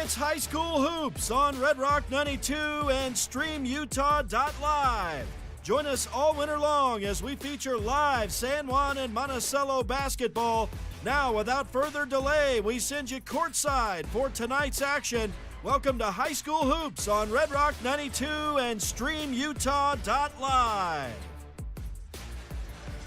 It's high school hoops on Red Rock 92 and StreamUtah.Live. Join us all winter long as we feature live San Juan and Monticello basketball. Now, without further delay, we send you courtside for tonight's action. Welcome to high school hoops on Red Rock 92 and StreamUtah.Live.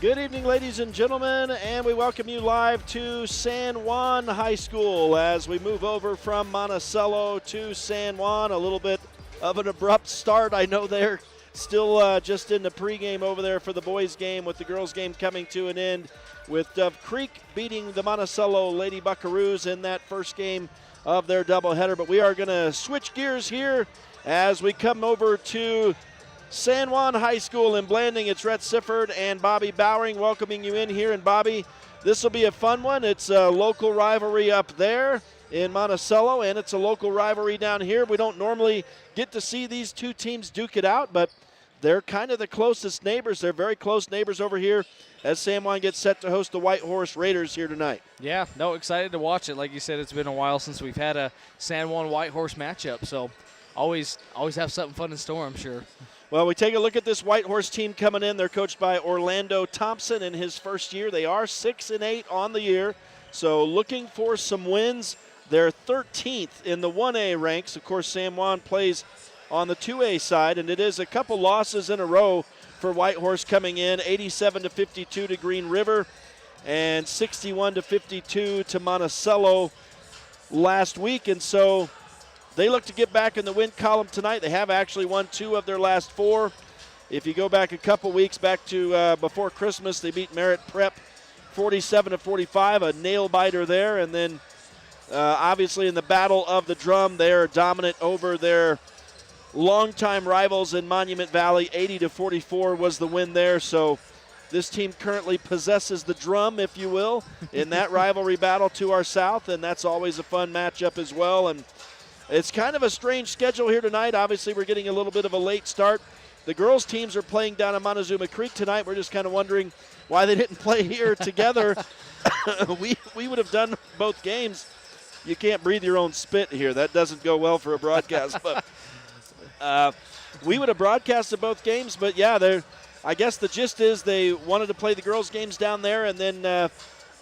Good evening, ladies and gentlemen, and we welcome you live to San Juan High School as we move over from Monticello to San Juan. A little bit of an abrupt start. I know they're still just in the pregame over there for the boys' game, with the girls' game coming to an end, with Dove Creek beating the Monticello Lady Buckaroos in that first game of their doubleheader. But we are going to switch gears here as we come over to San Juan High School in Blanding. It's Rhett Sifford and Bobby Bowering welcoming you in here. And Bobby, this will be a fun one. It's a local rivalry up there in Monticello, and it's a local rivalry down here. We don't normally get to see these two teams duke it out, but they're kind of the closest neighbors. They're very close neighbors over here as San Juan gets set to host the Whitehorse Raiders here tonight. Yeah, no, excited to watch it. Like you said, it's been a while since we've had a San Juan Whitehorse matchup, so always have something fun in store, I'm sure. Well, we take a look at this Whitehorse team coming in. They're coached by Orlando Thompson in his first year. They are 6-8 on the year, so looking for some wins. They're 13th in the 1A ranks. Of course, San Juan plays on the 2A side, and it is a couple losses in a row for Whitehorse coming in, 87-52 to Green River and 61-52 to Monticello last week. And so they look to get back in the win column tonight. They have actually won 2 of their last 4. If you go back a couple weeks, back to before Christmas, they beat Merritt Prep 47-45, a nail-biter there. And then obviously in the Battle of the Drum, they are dominant over their longtime rivals in Monument Valley. 80-44 was the win there. So this team currently possesses the drum, if you will, in that rivalry battle to our south, and that's always a fun matchup as well. And it's kind of a strange schedule here tonight. Obviously, we're getting a little bit of a late start. The girls' teams are playing down at Montezuma Creek tonight. We're just kind of wondering why they didn't play here together. We would have done both games. You can't breathe your own spit here. That doesn't go well for a broadcast. But we would have broadcasted both games. But, yeah, I guess the gist is they wanted to play the girls' games down there, and then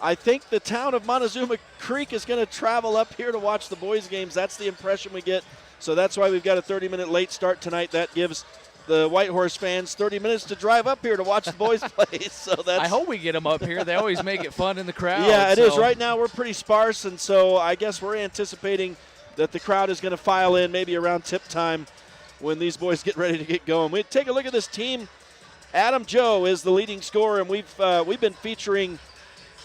I think the town of Montezuma Creek is going to travel up here to watch the boys' games. That's the impression we get. So that's why we've got a 30-minute late start tonight. That gives the Whitehorse fans 30 minutes to drive up here to watch the boys play. So that's, I hope we get them up here. They always make it fun in the crowd. Yeah, it is. Right now we're pretty sparse, and so I guess we're anticipating that the crowd is going to file in maybe around tip time when these boys get ready to get going. We take a look at this team. Adam Joe is the leading scorer, and we've been featuring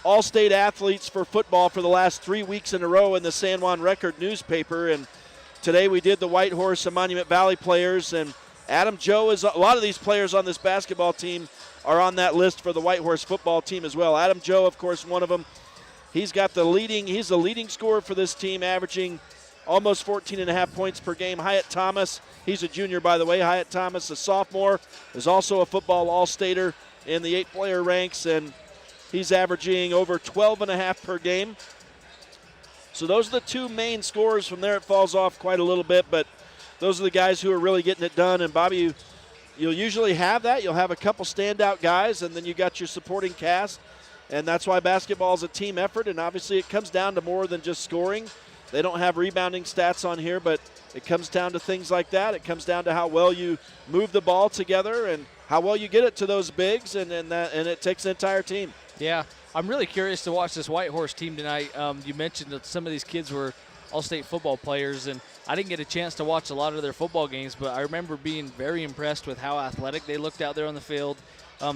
all-state athletes for football for the last 3 weeks in a row in the San Juan Record newspaper, and today we did the Whitehorse and Monument Valley players, and Adam Joe is, a lot of these players on this basketball team are on that list for the Whitehorse football team as well. Adam Joe, of course, one of them. He's the leading scorer for this team, averaging almost 14.5 points per game. Hyatt Thomas, he's a junior, by the way. Hyatt Thomas, a sophomore, is also a football all-stater in the 8-player ranks, and he's averaging over 12.5 per game. So those are the two main scorers. From there it falls off quite a little bit, but those are the guys who are really getting it done. And Bobby, you'll usually have that. You'll have a couple standout guys, and then you got your supporting cast. And that's why basketball is a team effort, and obviously it comes down to more than just scoring. They don't have rebounding stats on here, but it comes down to things like that. It comes down to how well you move the ball together and how well you get it to those bigs, and it takes the entire team. Yeah, I'm really curious to watch this Whitehorse team tonight. You mentioned that some of these kids were all-state football players, and I didn't get a chance to watch a lot of their football games, but I remember being very impressed with how athletic they looked out there on the field.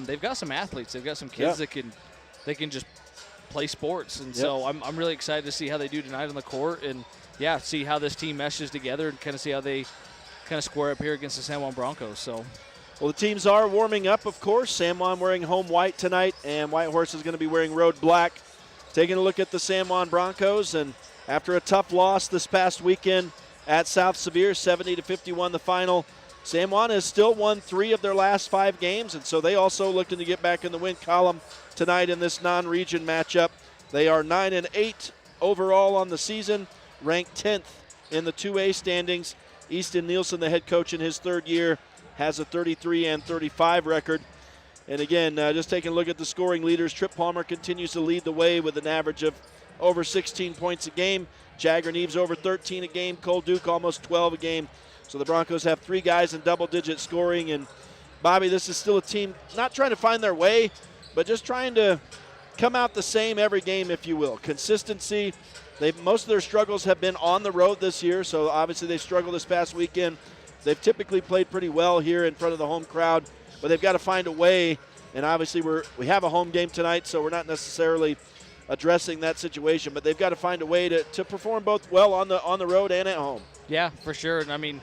They've got some athletes. They've got some kids that can just play sports, and so I'm really excited to see how they do tonight on the court, and see how this team meshes together and kind of see how they kind of square up here against the San Juan Broncos. So. Well, the teams are warming up, of course. San Juan wearing home white tonight, and Whitehorse is going to be wearing road black. Taking a look at the San Juan Broncos, and after a tough loss this past weekend at South Sevier, 70-51 the final, San Juan has still won 3 of their last 5 games, and so they also looking to get back in the win column tonight in this non-region matchup. They are 9-8 overall on the season, ranked 10th in the 2A standings. Easton Nielsen, the head coach in his third year, has a 33-35 record. And again, just taking a look at the scoring leaders, Trip Palmer continues to lead the way with an average of over 16 points a game. Jagger Neves over 13 a game. Cole Duke almost 12 a game. So the Broncos have 3 guys in double-digit scoring. And, Bobby, this is still a team not trying to find their way, but just trying to come out the same every game, if you will. Consistency. Most of their struggles have been on the road this year, so obviously they struggled this past weekend. They've typically played pretty well here in front of the home crowd, but they've got to find a way. And obviously we have a home game tonight, so we're not necessarily addressing that situation, but they've got to find a way to perform both well on the road and at home. Yeah, for sure. And I mean,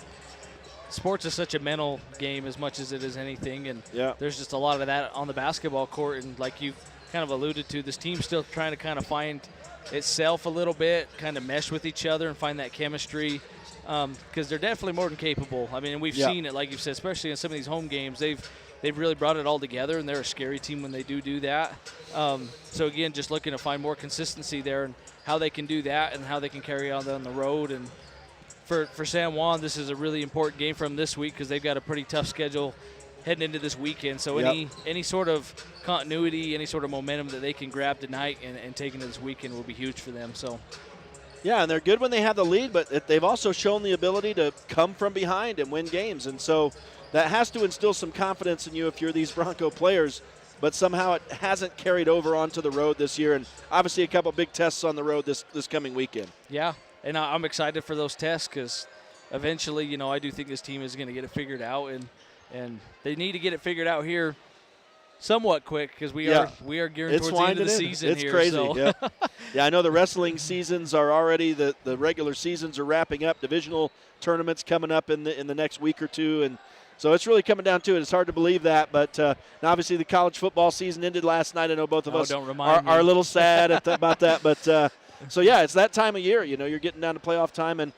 sports is such a mental game as much as it is anything, and there's just a lot of that on the basketball court. And like you kind of alluded to, this team's still trying to kind of find itself a little bit, kind of mesh with each other and find that chemistry, because they're definitely more than capable. I mean, and we've seen it, like you said, especially in some of these home games. They've really brought it all together, and they're a scary team when they do that. So, again, just looking to find more consistency there and how they can do that and how they can carry on the road. And for San Juan, this is a really important game for them this week because they've got a pretty tough schedule heading into this weekend. So any sort of continuity, any sort of momentum that they can grab tonight and take into this weekend will be huge for them. So, yeah, and they're good when they have the lead, but they've also shown the ability to come from behind and win games. And so that has to instill some confidence in you if you're these Bronco players, but somehow it hasn't carried over onto the road this year. And obviously a couple big tests on the road this coming weekend. Yeah, and I'm excited for those tests because eventually, I do think this team is going to get it figured out, and they need to get it figured out here somewhat quick because we are gearing towards the end of the season. It's here. Crazy. So. Yeah, I know the wrestling seasons are already the regular seasons are wrapping up. Divisional tournaments coming up in the next week or two, and so it's really coming down to it. It's hard to believe that, but obviously the college football season ended last night. I know both of us are a little sad about that, but so yeah, it's that time of year. You're getting down to playoff time, and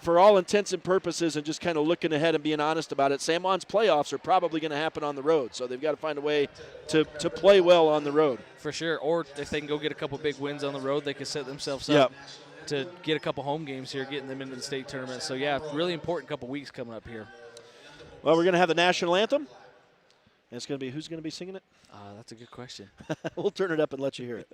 for all intents and purposes and just kind of looking ahead and being honest about it, San Juan's playoffs are probably going to happen on the road. So they've got to find a way to play well on the road. For sure. Or if they can go get a couple big wins on the road, they can set themselves up to get a couple home games here, getting them into the state tournament. So, yeah, really important couple weeks coming up here. Well, we're going to have the national anthem. And it's going to be, who's going to be singing it? That's a good question. We'll turn it up and let you hear it.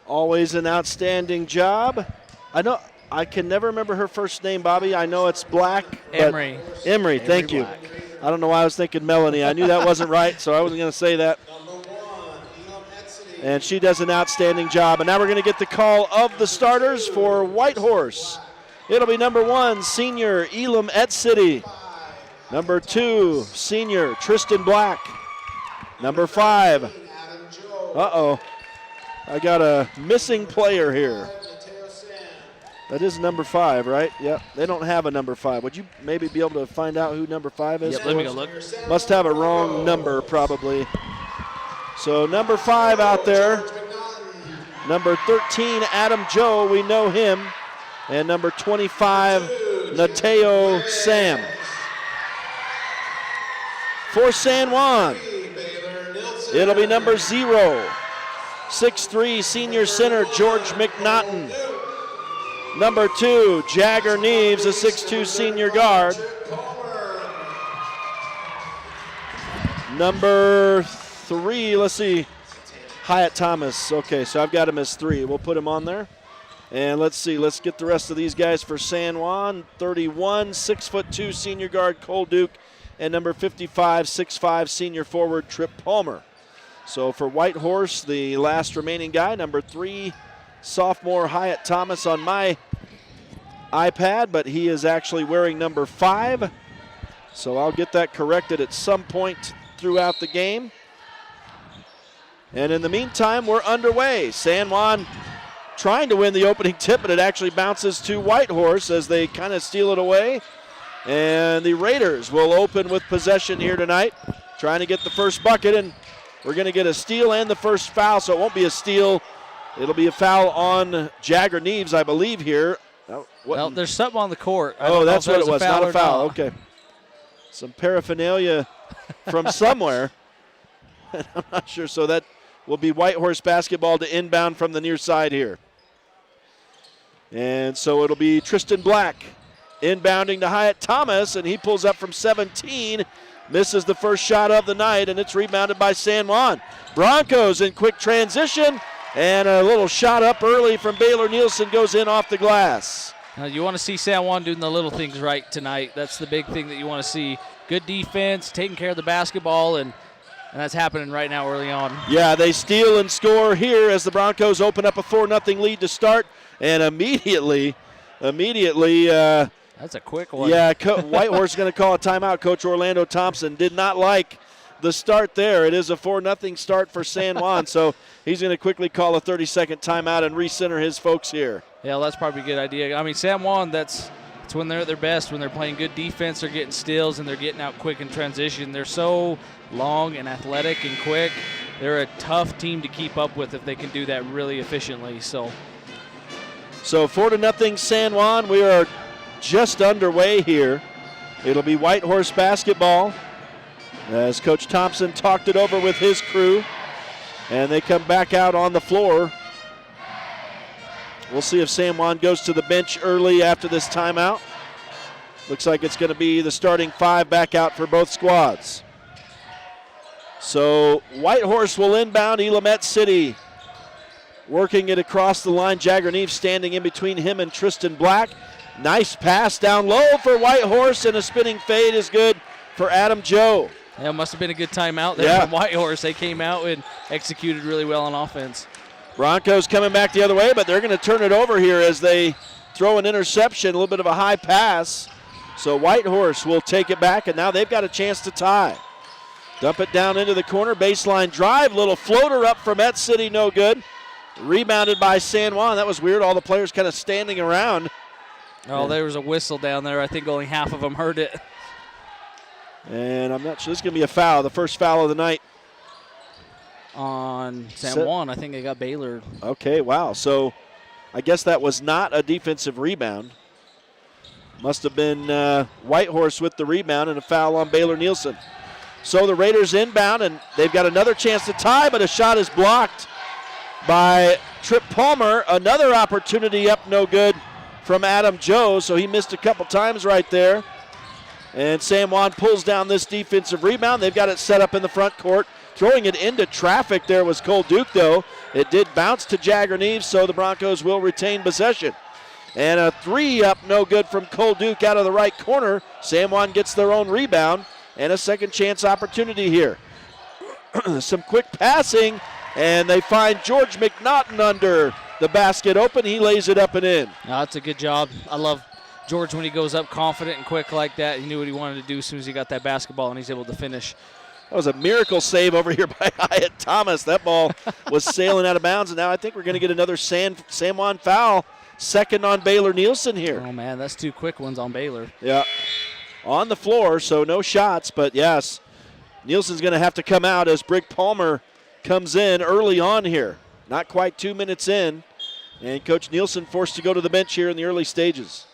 Always an outstanding job. I can never remember her first name, Bobby. I know it's Black. Emery. Emery, thank you. Black. I don't know why I was thinking Melanie. I knew that wasn't right, so I wasn't going to say that. And she does an outstanding job. And now we're going to get the call of the starters for Whitehorse. It'll be number 1, senior Elam Etcity. Number 2, senior Tristan Black. Number 5. I got a missing player here. That is number 5, right? Yep. They don't have a number 5. Would you maybe be able to find out who number 5 is? Yep, let me go look. Must have a wrong number probably. So number 5 out there. Number 13, Adam Joe, we know him. And number 25, Nateo Sam. For San Juan, it'll be number 0, 6'3", senior center, George McNaughton. Number 2, Jagger Neves, a 6'2", senior guard. Number 3, let's see, Hyatt Thomas. Okay, so I've got him as 3. We'll put him on there. And let's see, let's get the rest of these guys for San Juan. 31, 6'2", senior guard, Cole Duke. And number 55, 6'5", senior forward, Trip Palmer. So for Whitehorse, the last remaining guy, number 3, sophomore Hyatt Thomas on my iPad, but he is actually wearing number 5. So I'll get that corrected at some point throughout the game. And in the meantime, we're underway. San Juan trying to win the opening tip, but it actually bounces to Whitehorse as they kind of steal it away. And the Raiders will open with possession here tonight, trying to get the first bucket, and we're going to get a steal and the first foul, so it won't be a steal. It'll be a foul on Jagger Neves, I believe, here. Well, there's something on the court. Oh, that's what it was, not a foul. Okay. Some paraphernalia from somewhere. I'm not sure, so that will be Whitehorse basketball to inbound from the near side here. And so it'll be Tristan Black inbounding to Hyatt Thomas, and he pulls up from 17, misses the first shot of the night, and it's rebounded by San Juan. Broncos in quick transition, and a little shot up early from Baylor Nielsen goes in off the glass. Now you want to see San Juan doing the little things right tonight. That's the big thing that you want to see. Good defense, taking care of the basketball, and that's happening right now early on. Yeah, they steal and score here as the Broncos open up a 4-0 lead to start, and immediately, that's a quick one. Yeah, Whitehorse is going to call a timeout. Coach Orlando Thompson did not like the start there. It is a 4-0 start for San Juan, so he's going to quickly call a 30-second timeout and recenter his folks here. Yeah, that's probably a good idea. I mean, San Juan, that's when they're at their best, when they're playing good defense, they're getting steals, and they're getting out quick in transition. They're so long and athletic and quick. They're a tough team to keep up with if they can do that really efficiently. So 4-0 San Juan. We are just underway here. It'll be Whitehorse basketball as Coach Thompson talked it over with his crew, and they come back out on the floor. We'll see if San Juan goes to the bench early after this timeout. Looks like it's going to be the starting 5 back out for both squads. So Whitehorse will inbound. Elamette City working it across the line. Jagger Neves standing in between him and Tristan Black. Nice pass down low for Whitehorse, and a spinning fade is good for Adam Joe. Yeah, it must have been a good timeout there from Whitehorse. They came out and executed really well on offense. Broncos coming back the other way, but they're going to turn it over here as they throw an interception, a little bit of a high pass. So Whitehorse will take it back, and now they've got a chance to tie. Dump it down into the corner, baseline drive, little floater up from Met City, no good. Rebounded by San Juan. That was weird, all the players kind of standing around. Oh, there was a whistle down there. I think only half of them heard it. And I'm not sure. This is going to be a foul, the first foul of the night. On San Juan, I think they got Baylor. Okay, wow. So I guess that was not a defensive rebound. Must have been Whitehorse with the rebound and a foul on Baylor Nielsen. So the Raiders inbound, and they've got another chance to tie, but a shot is blocked by Trip Palmer. Another opportunity up, no good from Adam Joe, so he missed a couple times right there. And San Juan pulls down this defensive rebound. They've got it set up in the front court. Throwing it into traffic there was Cole Duke, though. It did bounce to Jagger Neves, so the Broncos will retain possession. And a 3 up, no good from Cole Duke out of the right corner. San Juan gets their own rebound and a second chance opportunity here. Some quick passing, and they find George McNaughton under the basket open. He lays it up and in. No, that's a good job. I love George when he goes up confident and quick like that. He knew what he wanted to do as soon as he got that basketball, and he's able to finish. That was a miracle save over here by Hyatt Thomas. That ball was sailing out of bounds, and now I think we're going to get another San Juan foul second on Baylor Nielsen here. Oh, man, that's 2 quick ones on Baylor. Yeah. On the floor, so no shots, but yes, Nielsen's going to have to come out as Brig Palmer comes in early on here. Not quite 2 minutes in, and Coach Nielsen forced to go to the bench here in the early stages.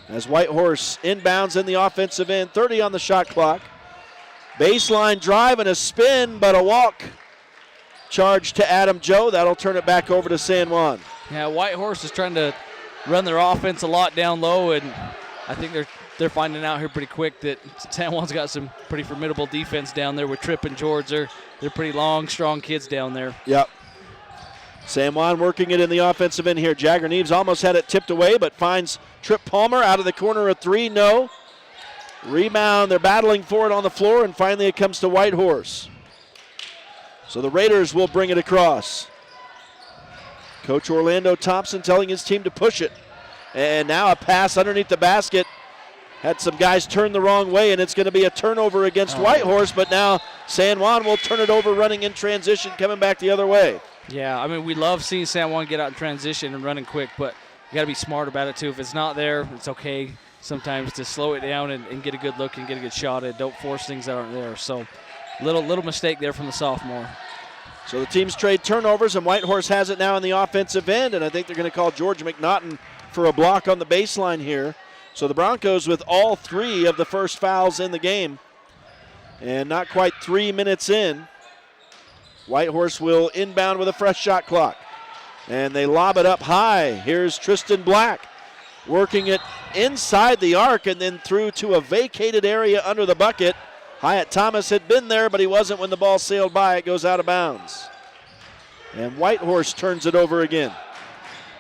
As Whitehorse inbounds in the offensive end, 30 on the shot clock. Baseline drive and a spin, but a walk charge to Adam Joe. That'll turn it back over to San Juan. Yeah, Whitehorse is trying to run their offense a lot down low, and I think they're finding out here pretty quick that San Juan's got some pretty formidable defense down there with Tripp and George. They're pretty long, strong kids down there. Yep. San Juan working it in the offensive end here. Jagger Neves almost had it tipped away, but finds Tripp Palmer out of the corner of 3. No. Rebound. They're battling for it on the floor, and finally it comes to Whitehorse. So the Raiders will bring it across. Coach Orlando Thompson telling his team to push it. And now a pass underneath the basket. Had some guys turn the wrong way, and it's going to be a turnover against Whitehorse, but now San Juan will turn it over running in transition, coming back the other way. Yeah, I mean, we love seeing San Juan get out in transition and running quick, but you got to be smart about it, too. If it's not there, it's okay sometimes to slow it down and get a good look and get a good shot at. Don't force things that aren't there. So little mistake there from the sophomore. So the teams trade turnovers, and Whitehorse has it now in the offensive end, and I think they're going to call George McNaughton for a block on the baseline here. So the Broncos with all 3 of the first fouls in the game. And not quite 3 minutes in, Whitehorse will inbound with a fresh shot clock. And they lob it up high. Here's Tristan Black working it inside the arc and then through to a vacated area under the bucket. Hyatt Thomas had been there, but he wasn't when the ball sailed by. It goes out of bounds. And Whitehorse turns it over again.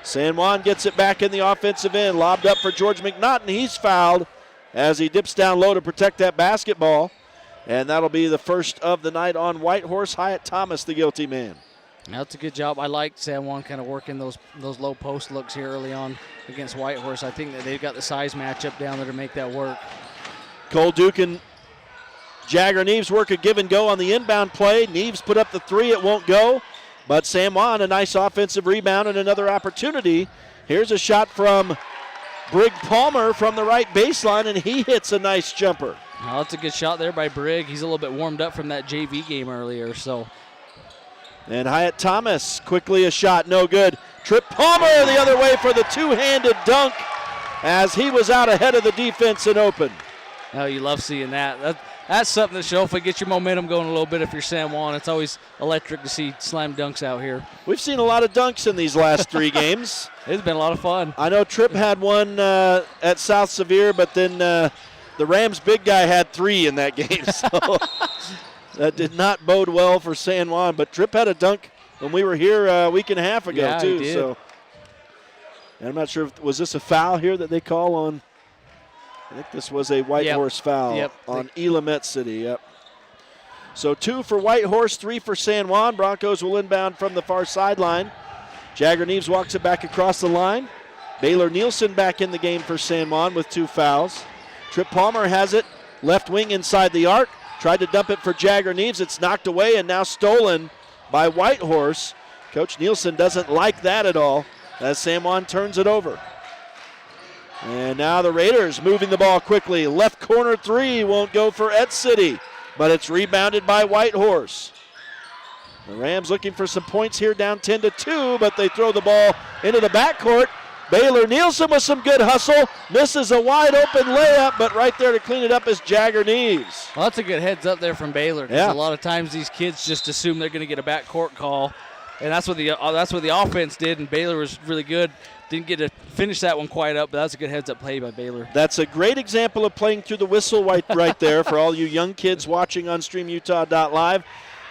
San Juan gets it back in the offensive end. Lobbed up for George McNaughton. He's fouled as he dips down low to protect that basketball. And that'll be the first of the night on Whitehorse. Hyatt Thomas, the guilty man. That's a good job. I like San Juan kind of working those low post looks here early on against Whitehorse. I think that they've got the size matchup down there to make that work. Cole Duke and Jagger Neves work a give and go on the inbound play. Neves put up the 3. It won't go. But San Juan, a nice offensive rebound and another opportunity. Here's a shot from Brig Palmer from the right baseline, and he hits a nice jumper. Oh, that's a good shot there by Brig. He's a little bit warmed up from that JV game earlier. And Hyatt Thomas, quickly a shot, no good. Tripp Palmer the other way for the two-handed dunk as he was out ahead of the defense and open. Oh, you love seeing that. That's something that should hopefully get your momentum going a little bit if you're San Juan. It's always electric to see slam dunks out here. We've seen a lot of dunks in these last 3 games. It's been a lot of fun. I know Tripp had one at South Sevier, but then the Rams' big guy had 3 in that game. So that did not bode well for San Juan. But Tripp had a dunk when we were here a week and a half ago, too. He did. So and I'm not sure, was this a foul here that they call on? I think this was a Whitehorse foul on Elam City. Yep. So 2 for Whitehorse, 3 for San Juan. Broncos will inbound from the far sideline. Jagger Neves walks it back across the line. Baylor Nielsen back in the game for San Juan with 2 fouls. Tripp Palmer has it, left wing inside the arc. Tried to dump it for Jagger Neves. It's knocked away and now stolen by Whitehorse. Coach Nielsen doesn't like that at all as San Juan turns it over. And now the Raiders moving the ball quickly. Left corner 3 won't go for Ed City, but it's rebounded by Whitehorse. The Rams looking for some points here, down 10-2, but they throw the ball into the backcourt. Baylor Nielsen with some good hustle. Misses a wide open layup, but right there to clean it up is Jagger Neves. Well, that's a good heads up there from Baylor. Yeah. A lot of times these kids just assume they're going to get a backcourt call, and that's what the offense did, and Baylor was really good. Didn't get to finish that one quite up, but that's a good heads-up play by Baylor. That's a great example of playing through the whistle right there for all you young kids watching on StreamUtah.Live.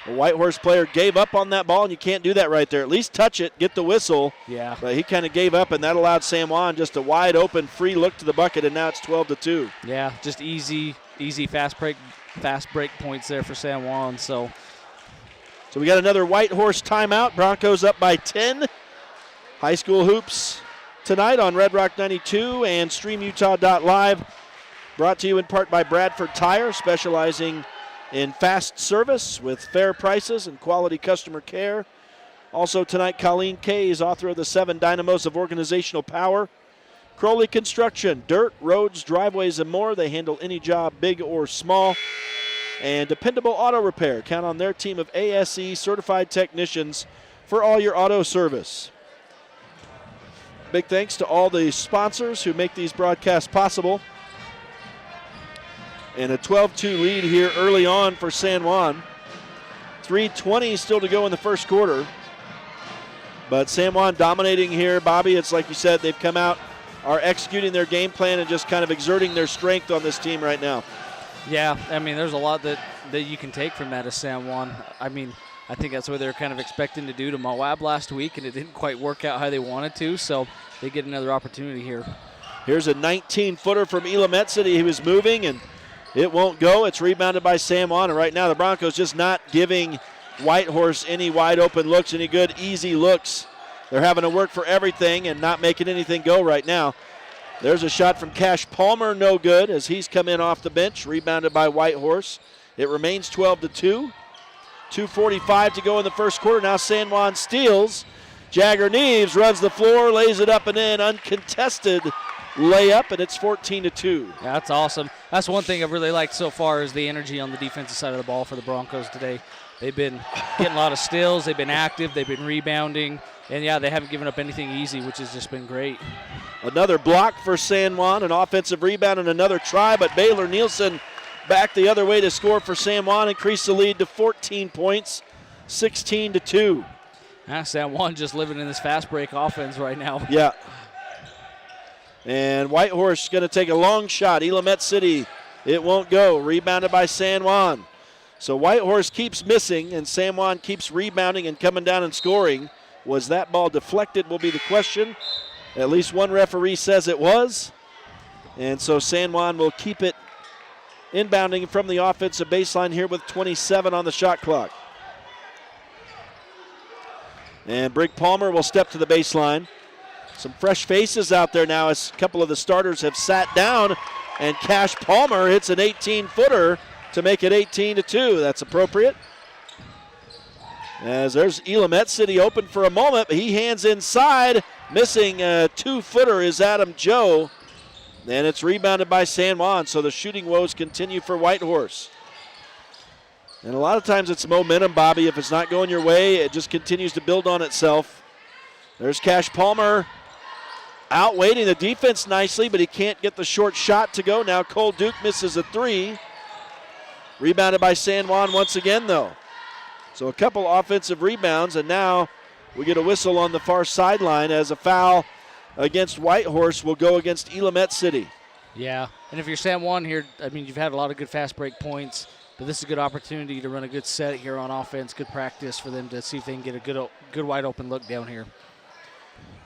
A Whitehorse player gave up on that ball, and you can't do that right there. At least touch it, get the whistle. Yeah. But he kind of gave up, and that allowed San Juan just a wide-open free look to the bucket, and now it's 12-2. Yeah, just easy fast break points there for San Juan. So we got another Whitehorse timeout. Broncos up by 10. High school hoops tonight on Red Rock 92 and StreamUtah.Live. Brought to you in part by Bradford Tire, specializing in fast service with fair prices and quality customer care. Also tonight, Colleen Kays, author of the 7 Dynamos of Organizational Power. Crowley Construction, dirt, roads, driveways, and more. They handle any job, big or small. And Dependable Auto Repair. Count on their team of ASE certified technicians for all your auto service. Big thanks to all the sponsors who make these broadcasts possible. And a 12-2 lead here early on for San Juan. 3:20 still to go in the first quarter. But San Juan dominating here, Bobby. It's like you said, they've come out, are executing their game plan and just kind of exerting their strength on this team right now. Yeah, I mean, there's a lot that you can take from that as San Juan. I mean, I think that's what they're kind of expecting to do to Moab last week, and it didn't quite work out how they wanted to, so they get another opportunity here. Here's a 19-footer from Elam City. He was moving, and it won't go. It's rebounded by San Juan, and right now the Broncos just not giving Whitehorse any wide-open looks, any good, easy looks. They're having to work for everything and not making anything go right now. There's a shot from Cash Palmer, no good, as he's come in off the bench, rebounded by Whitehorse. It remains 12-2. 2:45 to go in the first quarter. Now San Juan steals. Jagger Neves runs the floor, lays it up and in, uncontested layup, and it's 14-2. Yeah, that's awesome. That's one thing I've really liked so far is the energy on the defensive side of the ball for the Broncos today. They've been getting a lot of steals. They've been active. They've been rebounding. And, yeah, they haven't given up anything easy, which has just been great. Another block for San Juan, an offensive rebound and another try, but Baylor Nielsen back the other way to score for San Juan, increase the lead to 14 points, 16-2. San Juan just living in this fast break offense right now. Yeah. And Whitehorse going to take a long shot. Elam City, it won't go. Rebounded by San Juan. So Whitehorse keeps missing, and San Juan keeps rebounding and coming down and scoring. Was that ball deflected will be the question. At least one referee says it was. And so San Juan will keep it inbounding from the offensive baseline here with 27 on the shot clock. And Brig Palmer will step to the baseline. Some fresh faces out there now as a couple of the starters have sat down. And Cash Palmer hits an 18-footer to make it 18-2. That's appropriate. As there's Elam City open for a moment, but he hands inside. Missing a 2-footer is Adam Joe. And it's rebounded by San Juan, so the shooting woes continue for Whitehorse. And a lot of times it's momentum, Bobby. If it's not going your way, it just continues to build on itself. There's Cash Palmer outweighting the defense nicely, but he can't get the short shot to go. Now Cole Duke misses a 3. Rebounded by San Juan once again, though. So a couple offensive rebounds, and now we get a whistle on the far sideline as a foul against Whitehorse will go against Elam City. Yeah, and if you're San Juan here, I mean, you've had a lot of good fast break points, but this is a good opportunity to run a good set here on offense, good practice for them to see if they can get a good wide open look down here.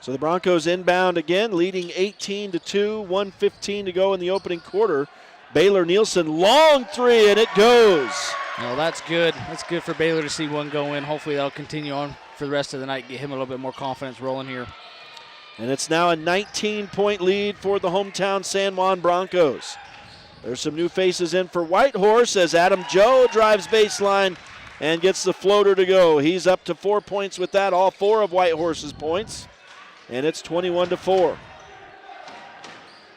So the Broncos inbound again, leading 18-2, 1:15 to go in the opening quarter. Baylor Nielsen, long 3, and it goes. Well, that's good. That's good for Baylor to see one go in. Hopefully that'll continue on for the rest of the night, get him a little bit more confidence rolling here. And it's now a 19-point lead for the hometown San Juan Broncos. There's some new faces in for Whitehorse as Adam Joe drives baseline and gets the floater to go. He's up to 4 points with that, all 4 of Whitehorse's points. And it's 21-4.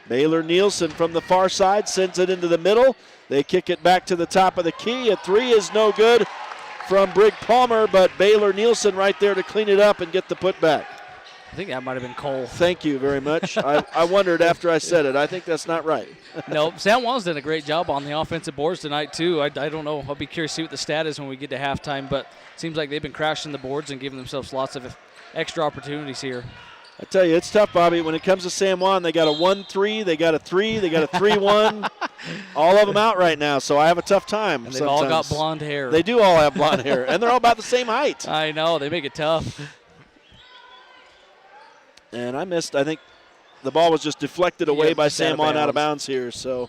Baylor Nielsen from the far side sends it into the middle. They kick it back to the top of the key. A 3 is no good from Brig Palmer, but Baylor Nielsen right there to clean it up and get the putback. I think that might have been Cole. Thank you very much. I wondered after I said it. I think that's not right. No, San Juan's done a great job on the offensive boards tonight, too. I don't know. I'll be curious to see what the stat is when we get to halftime, but it seems like they've been crashing the boards and giving themselves lots of extra opportunities here. I tell you, it's tough, Bobby. When it comes to San Juan, they got a 1-3, they got a 3, they got a 3-1. All of them out right now, so I have a tough time. And they've all got blonde hair. They do all have blonde hair, and they're all about the same height. I know. They make it tough. And I think the ball was just deflected away by San Juan out of bounds here. So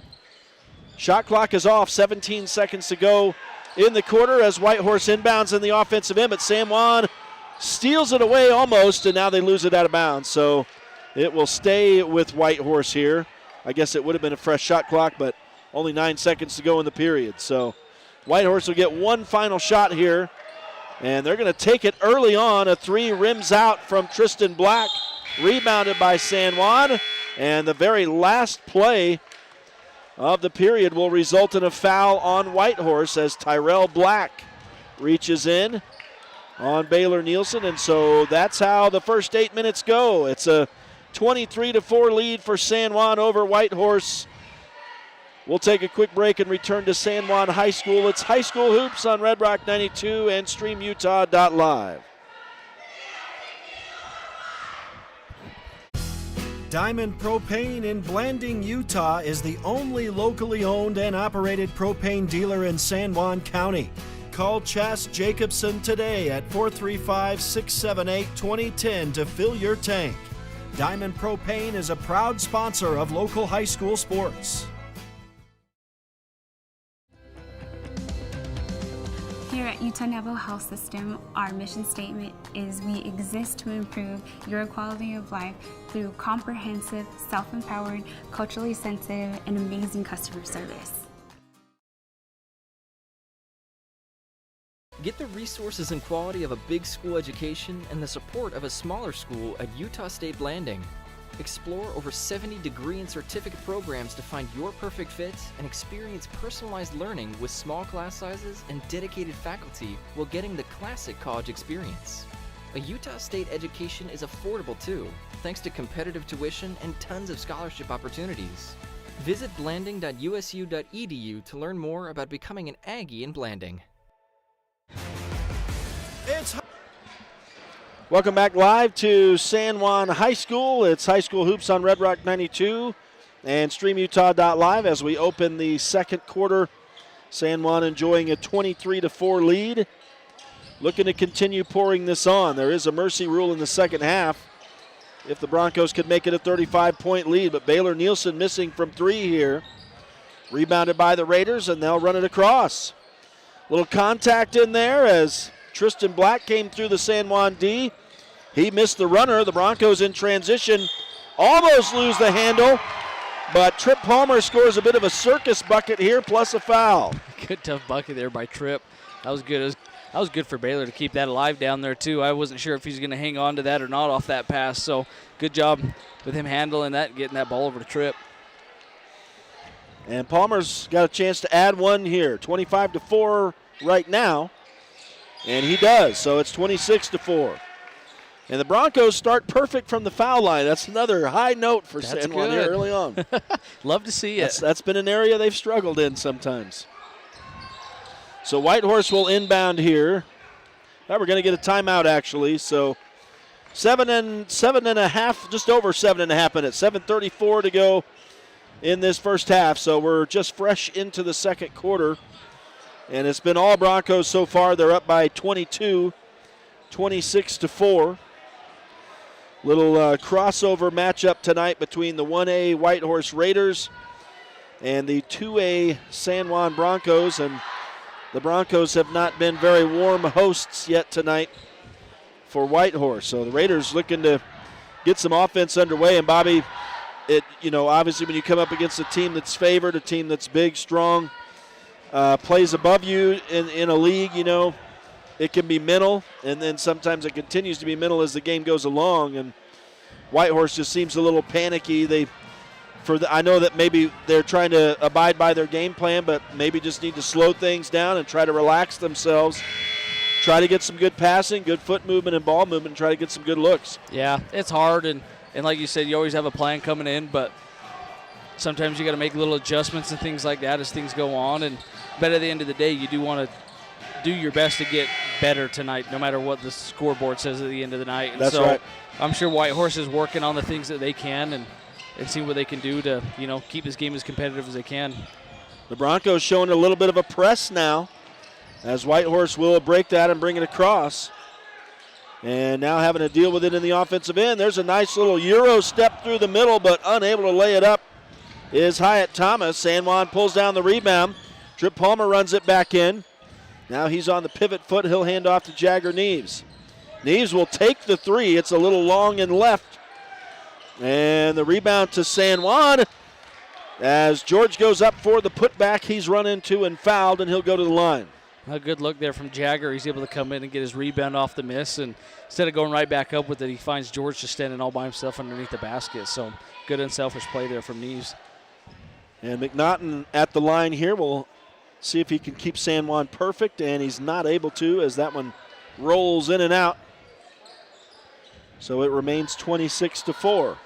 shot clock is off, 17 seconds to go in the quarter as Whitehorse inbounds in the offensive end, but San Juan steals it away almost, and now they lose it out of bounds. So it will stay with Whitehorse here. I guess it would have been a fresh shot clock, but only 9 seconds to go in the period. So Whitehorse will get one final shot here And they're going to take it early on. A three rims out from Tristan Black. Rebounded by San Juan. And the very last play of the period will result in a foul on Whitehorse as Tyrell Black reaches in on Baylor Nielsen. And so that's how the first 8 minutes go. It's a 23-4 lead for San Juan over Whitehorse. We'll take a quick break and return to San Juan High School. It's High School Hoops on Red Rock 92 and StreamUtah.Live. Diamond Propane in Blanding, Utah is the only locally owned and operated propane dealer in San Juan County. Call Chas Jacobson today at 435-678-2010 to fill your tank. Diamond Propane is a proud sponsor of local high school sports. Here at Utah Naval Health System, our mission statement is we exist to improve your quality of life through comprehensive, self-empowered, culturally sensitive, and amazing customer service. Get the resources and quality of a big school education and the support of a smaller school at Utah State Blanding. Explore over 70 degree and certificate programs to find your perfect fit and experience personalized learning with small class sizes and dedicated faculty while getting the classic college experience. A Utah State education is affordable too, thanks to competitive tuition and tons of scholarship opportunities. Visit blanding.usu.edu to learn more about becoming an Aggie in Blanding. Welcome back live to San Juan High School. It's High School Hoops on Red Rock 92 and StreamUtah.Live as we open the second quarter. San Juan enjoying a 23-4 lead. Looking to continue pouring this on. There is a mercy rule in the second half if the Broncos could make it a 35-point lead, but Baylor Nielsen missing from three here. Rebounded by the Raiders, and they'll run it across. Little contact in there as Tristan Black came through the San Juan D. He missed the runner. The Broncos in transition almost lose the handle, but Trip Palmer scores a bit of a circus bucket here, plus a foul. Good tough bucket there by Trip. That was good. That was good for Baylor to keep that alive down there, too. I wasn't sure if he's going to hang on to that or not off that pass, so good job with him handling that and getting that ball over to Trip. And Palmer's got a chance to add one here, 25-4 right now, and he does, so it's 26-4. And the Broncos start perfect from the foul line. That's another high note for San Juan here early on. Love to see it. That's been an area they've struggled in sometimes. So Whitehorse will inbound here. Now we're going to get a timeout, actually. So 7.5, just over 7.5 minutes. 7:34 to go in this first half. So we're just fresh into the second quarter. And it's been all Broncos so far. They're up by 22, 26-4. Little crossover matchup tonight between the 1A Whitehorse Raiders and the 2A San Juan Broncos. And the Broncos have not been very warm hosts yet tonight for Whitehorse. So the Raiders looking to get some offense underway. And Bobby, obviously when you come up against a team that's favored, a team that's big, strong, plays above you in a league, it can be mental, and then sometimes it continues to be mental as the game goes along. And Whitehorse just seems a little panicky. I know that maybe they're trying to abide by their game plan, but maybe just need to slow things down and try to relax themselves. Try to get some good passing, good foot movement and ball movement, and try to get some good looks. Yeah, it's hard, and like you said, you always have a plan coming in, but sometimes you got to make little adjustments and things like that as things go on. But at the end of the day, you do want to do your best to get better tonight, no matter what the scoreboard says at the end of the night. And that's right. I'm sure Whitehorse is working on the things that they can and see what they can do to, keep this game as competitive as they can. The Broncos showing a little bit of a press now as Whitehorse will break that and bring it across. And now having to deal with it in the offensive end. There's a nice little Euro step through the middle, but unable to lay it up is Hyatt Thomas. San Juan pulls down the rebound. Trip Palmer runs it back in. Now he's on the pivot foot. He'll hand off to Jagger Neves. Neves will take the three. It's a little long and left. And the rebound to San Juan. As George goes up for the putback, he's run into and fouled, and he'll go to the line. A good look there from Jagger. He's able to come in and get his rebound off the miss, and instead of going right back up with it, he finds George just standing all by himself underneath the basket. So good unselfish play there from Neves. And McNaughton at the line here. We'll see if he can keep San Juan perfect, and he's not able to as that one rolls in and out. So it remains 26-4.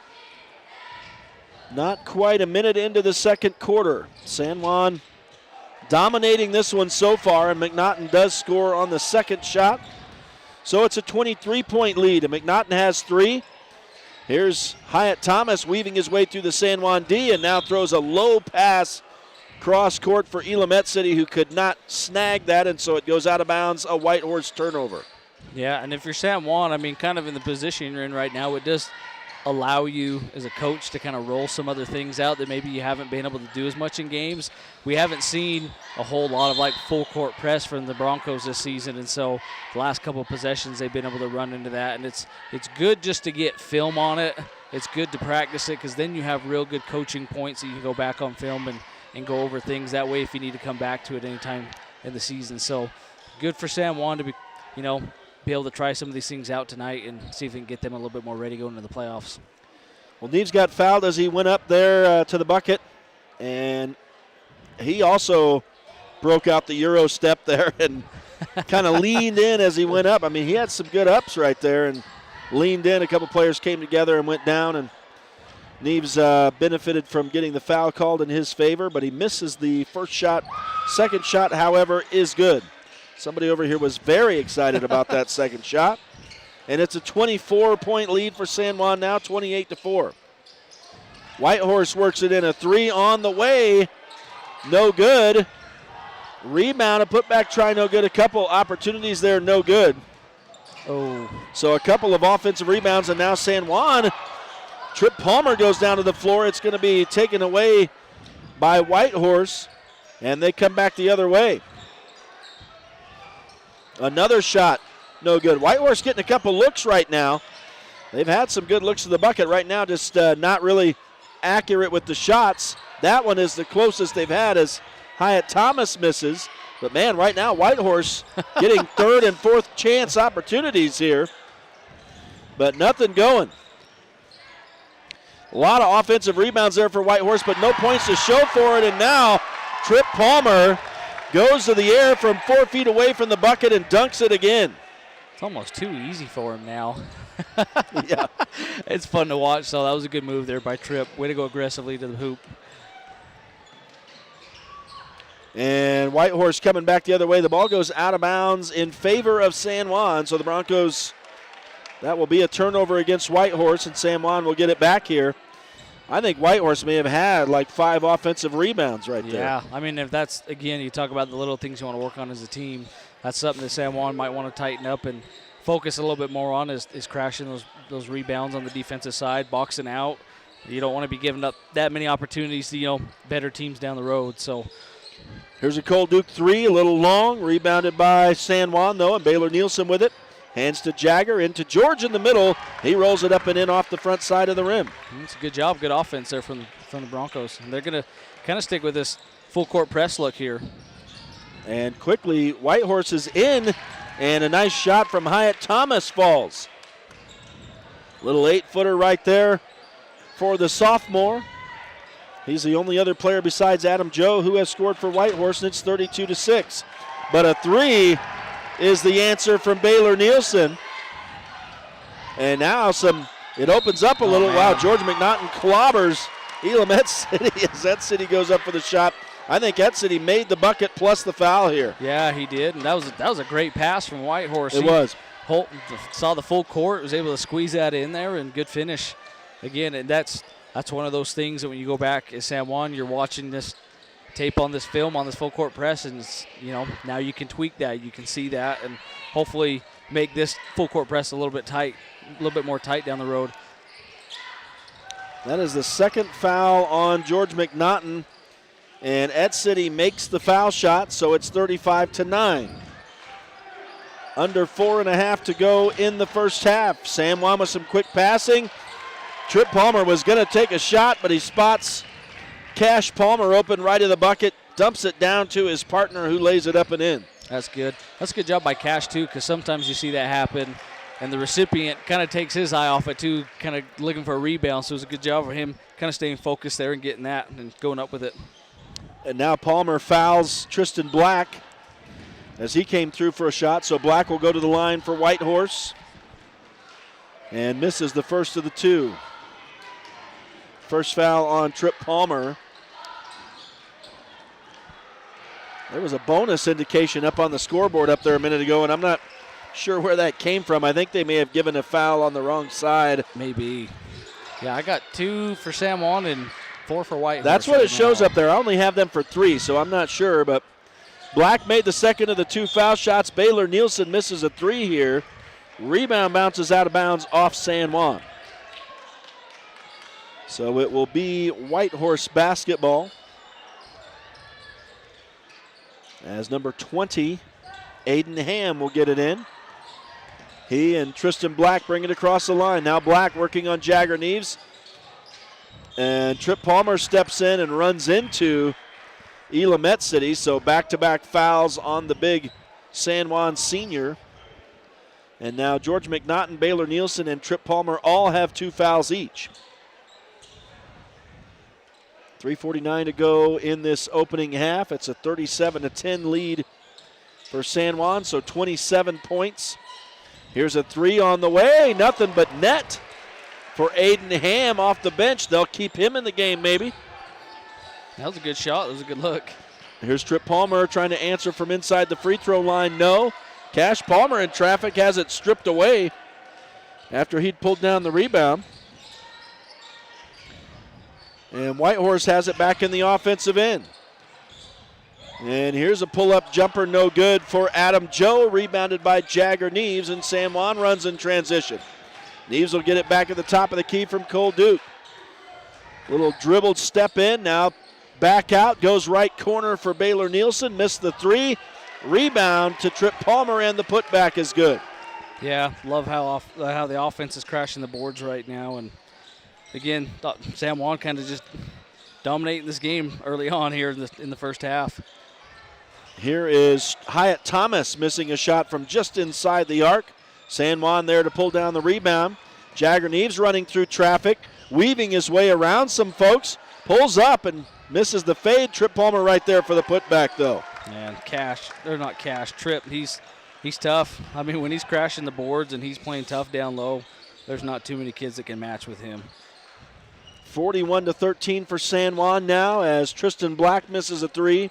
Not quite a minute into the second quarter. San Juan dominating this one so far, and McNaughton does score on the second shot. So it's a 23-point lead, and McNaughton has 3. Here's Hyatt Thomas weaving his way through the San Juan D, and now throws a low pass cross court for Elam City, who could not snag that, and so it goes out of bounds, a Whitehorse turnover. Yeah, and if you're San Juan, I mean, kind of in the position you're in right now, it does allow you as a coach to kind of roll some other things out that maybe you haven't been able to do as much in games. We haven't seen a whole lot of like full court press from the Broncos this season, and so the last couple of possessions they've been able to run into that, and it's good just to get film on it. It's good to practice it because then you have real good coaching points that you can go back on film and go over things that way if you need to come back to it anytime in the season. So good for San Juan to be able to try some of these things out tonight and see if we can get them a little bit more ready going into the playoffs. Well, Neves got fouled as he went up there to the bucket, and he also broke out the Euro step there and kind of leaned in as he went up. I mean, he had some good ups right there and leaned in. A couple players came together and went down, and Neves benefited from getting the foul called in his favor, but he misses the first shot. Second shot, however, is good. Somebody over here was very excited about that second shot. And it's a 24-point lead for San Juan now, 28-4. Whitehorse works it in, a 3 on the way. No good. Rebound, a putback try, no good. A couple opportunities there, no good. Oh. So a couple of offensive rebounds, and now San Juan. Trip Palmer goes down to the floor. It's going to be taken away by Whitehorse, and they come back the other way. Another shot, no good. Whitehorse getting a couple looks right now. They've had some good looks to the bucket right now, just not really accurate with the shots. That one is the closest they've had as Hyatt Thomas misses. But, man, right now Whitehorse getting third and fourth chance opportunities here. But nothing going. A lot of offensive rebounds there for Whitehorse, but no points to show for it. And now Trip Palmer goes to the air from 4 feet away from the bucket and dunks it again. It's almost too easy for him now. Yeah. It's fun to watch, so that was a good move there by Tripp. Way to go aggressively to the hoop. And Whitehorse coming back the other way. The ball goes out of bounds in favor of San Juan. So the Broncos, that will be a turnover against Whitehorse, and San Juan will get it back here. I think Whitehorse may have had like 5 offensive rebounds right there. Yeah, I mean, if that's, again, you talk about the little things you want to work on as a team, that's something that San Juan might want to tighten up and focus a little bit more on is crashing those rebounds on the defensive side, boxing out. You don't want to be giving up that many opportunities to, better teams down the road. So here's a Cole Duke 3, a little long, rebounded by San Juan, though, and Baylor Nielsen with it. Hands to Jagger, into George in the middle. He rolls it up and in off the front side of the rim. It's a good job, good offense there from the Broncos. And they're going to kind of stick with this full court press look here. And quickly, Whitehorse is in, and a nice shot from Hyatt Thomas falls. Little 8-footer right there for the sophomore. He's the only other player besides Adam Joe who has scored for Whitehorse, and it's 32-6. But a 3 is the answer from Baylor Nielsen. And now it opens up a little. Wow, George McNaughton clobbers Elam City as that City goes up for the shot. I think Ed City made the bucket plus the foul here. Yeah, he did, and that was a great pass from Whitehorse. It was. Holt saw the full court, was able to squeeze that in there, and good finish. Again, and that's one of those things that when you go back at San Juan, you're watching this tape on this film on this full court press, and now you can tweak that, you can see that, and hopefully make this full court press a little bit more tight down the road. That is the second foul on George McNaughton, and Ed City makes the foul shot, so it's 35-9. Under 4.5 to go in the first half. San Juan with some quick passing. Trip Palmer was going to take a shot, but he spots Cash Palmer open right of the bucket. dumps it down to his partner who lays it up and in. That's good. That's a good job by Cash, too, because sometimes you see that happen, and the recipient kind of takes his eye off it, too, kind of looking for a rebound. So it was a good job for him kind of staying focused there and getting that and going up with it. And now Palmer fouls Tristan Black as he came through for a shot. So Black will go to the line for Whitehorse and misses the first of the two. First foul on Trip Palmer. There was a bonus indication up on the scoreboard up there a minute ago, and I'm not sure where that came from. I think they may have given a foul on the wrong side. Maybe. Yeah, I got 2 for San Juan and 4 for Whitehorse. That's what it shows up there. I only have them for 3, so I'm not sure. But Black made the second of the 2 foul shots. Baylor Nielsen misses a 3 here. Rebound bounces out of bounds off San Juan. So it will be Whitehorse basketball as number 20, Aiden Ham, will get it in. He and Tristan Black bring it across the line. Now Black working on Jagger Neves. And Trip Palmer steps in and runs into Elam City. So back-to-back fouls on the big San Juan senior. And now George McNaughton, Baylor Nielsen, and Trip Palmer all have 2 fouls each. 3:49 to go in this opening half. It's a 37-10 lead for San Juan, so 27 points. Here's a 3 on the way. Nothing but net for Aiden Ham off the bench. They'll keep him in the game maybe. That was a good shot. That was a good look. Here's Trip Palmer trying to answer from inside the free throw line. No. Cash Palmer in traffic has it stripped away after he'd pulled down the rebound. And Whitehorse has it back in the offensive end. And here's a pull-up jumper, no good for Adam Joe, rebounded by Jagger Neves, and San Juan runs in transition. Neves will get it back at the top of the key from Cole Duke. Little dribbled step in, now back out, goes right corner for Baylor Nielsen, missed the 3. Rebound to Trip Palmer, and the putback is good. Yeah, love how the offense is crashing the boards right now. And again, thought San Juan kind of just dominating this game early on here in the first half. Here is Hyatt Thomas missing a shot from just inside the arc. San Juan there to pull down the rebound. Jagger Neves running through traffic, weaving his way around some folks, pulls up and misses the fade. Trip Palmer right there for the putback though. Man, Trip, he's tough. I mean, when he's crashing the boards and he's playing tough down low, there's not too many kids that can match with him. 41-13 for San Juan now as Tristan Black misses a 3.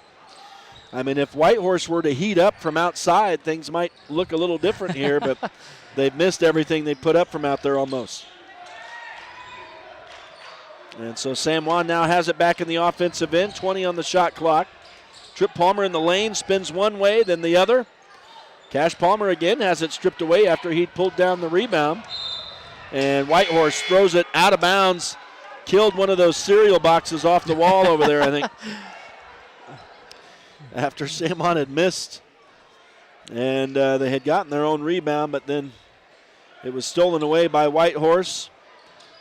I mean, if Whitehorse were to heat up from outside, things might look a little different here, but they've missed everything they put up from out there almost. And so San Juan now has it back in the offensive end, 20 on the shot clock. Trip Palmer in the lane, spins one way, then the other. Cash Palmer again has it stripped away after he'd pulled down the rebound. And Whitehorse throws it out of bounds. Killed one of those cereal boxes off the wall over there, I think. After San Juan had missed. And they had gotten their own rebound, but then it was stolen away by Whitehorse.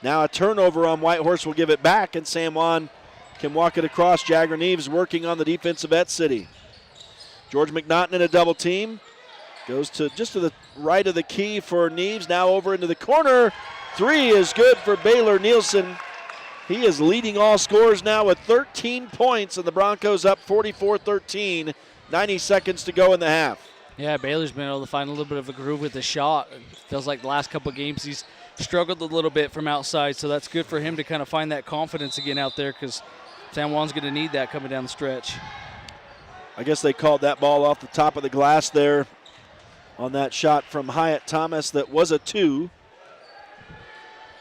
Now a turnover on Whitehorse will give it back, and San Juan can walk it across. Jagger Neves working on the defense of City. George McNaughton in a double team. Goes to just to the right of the key for Neves. Now over into the corner. 3 is good for Baylor Nielsen. He is leading all scorers now with 13 points, and the Broncos up 44-13. 90 seconds to go in the half. Yeah, Baylor's been able to find a little bit of a groove with the shot. It feels like the last couple of games he's struggled a little bit from outside, so that's good for him to kind of find that confidence again out there because San Juan's going to need that coming down the stretch. I guess they called that ball off the top of the glass there on that shot from Hyatt Thomas that was a 2.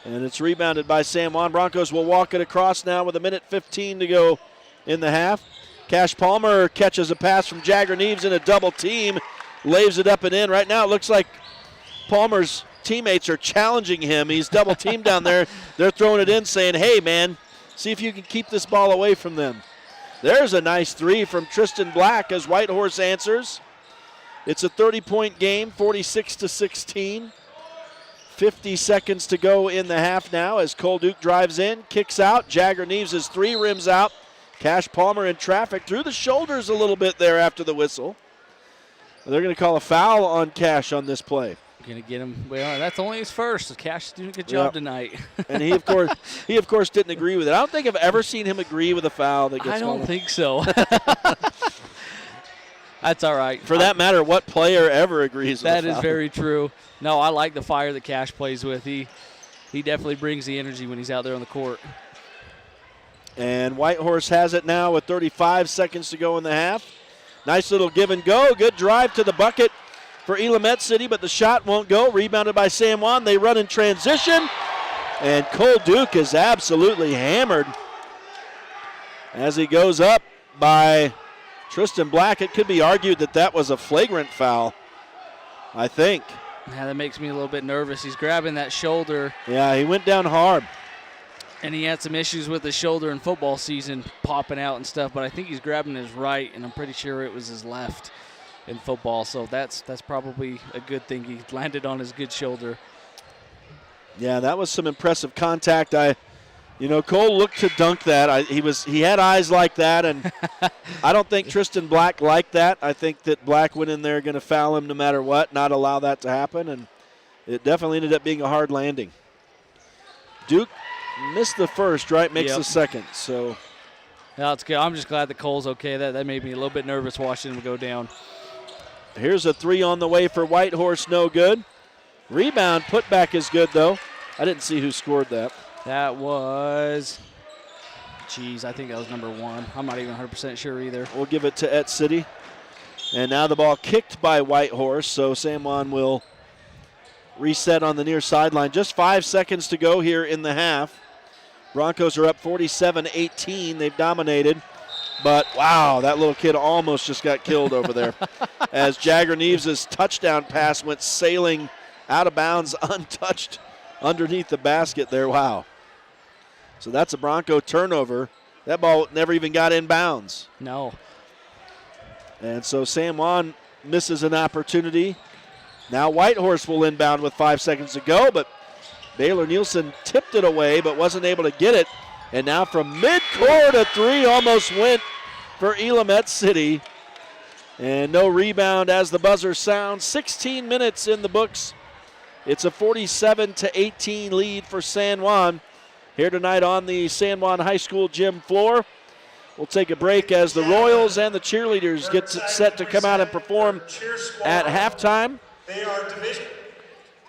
And it's rebounded by San Juan. Broncos will walk it across now with 1:15 to go in the half. Cash Palmer catches a pass from Jagger Neves in a double team, lays it up and in. Right now it looks like Palmer's teammates are challenging him. He's double teamed down there. They're throwing it in saying, hey, man, see if you can keep this ball away from them. There's a nice 3 from Tristan Black as Whitehorse answers. It's a 30-point game, 46-16. 50 seconds to go in the half now as Cole Duke drives in, kicks out. Jagger Neves' 3 rims out. Cash Palmer in traffic, through the shoulders a little bit there after the whistle. They're going to call a foul on Cash on this play. Going to get him. Well, that's only his first. Cash is doing a good job tonight. And he of course didn't agree with it. I don't think I've ever seen him agree with a foul that gets called. I don't think so. That's all right. For that matter, what player ever agrees with a foul? That is very true. No, I like the fire that Cash plays with. He definitely brings the energy when he's out there on the court. And Whitehorse has it now with 35 seconds to go in the half. Nice little give and go. Good drive to the bucket for Elamette City, but the shot won't go. Rebounded by San Juan. They run in transition, and Cole Duke is absolutely hammered as he goes up by Tristan Black. It could be argued that that was a flagrant foul, I think. Yeah, that makes me a little bit nervous. He's grabbing that shoulder. Yeah, he went down hard. And he had some issues with his shoulder in football season, popping out and stuff, but I think he's grabbing his right, and I'm pretty sure it was his left in football, so that's probably a good thing. He landed on his good shoulder. Yeah, that was some impressive contact. Cole looked to dunk that. He had eyes like that, and I don't think Tristan Black liked that. I think that Black went in there going to foul him no matter what, not allow that to happen, and it definitely ended up being a hard landing. Duke missed the first, right? Makes the second. So no, that's good. I'm just glad that Cole's okay. That made me a little bit nervous watching him go down. Here's a three on the way for Whitehorse, no good. Rebound, putback is good, though. I didn't see who scored that. That was, I think that was number 1. I'm not even 100% sure either. We'll give it to Et City. And now the ball kicked by Whitehorse, so San Juan will reset on the near sideline. Just 5 seconds to go here in the half. Broncos are up 47-18. They've dominated. But, wow, that little kid almost just got killed over there as Jagger Neves' touchdown pass went sailing out of bounds, untouched underneath the basket there. Wow. So that's a Bronco turnover. That ball never even got in bounds. No. And so San Juan misses an opportunity. Now Whitehorse will inbound with 5 seconds to go, but Baylor Nielsen tipped it away but wasn't able to get it. And now from midcourt, a three almost went for Elamette City. And no rebound as the buzzer sounds. 16 minutes in the books. It's a 47-18 lead for San Juan here tonight on the San Juan High School gym floor. We'll take a break as the Royals and the cheerleaders get set to come out and perform at halftime. They are division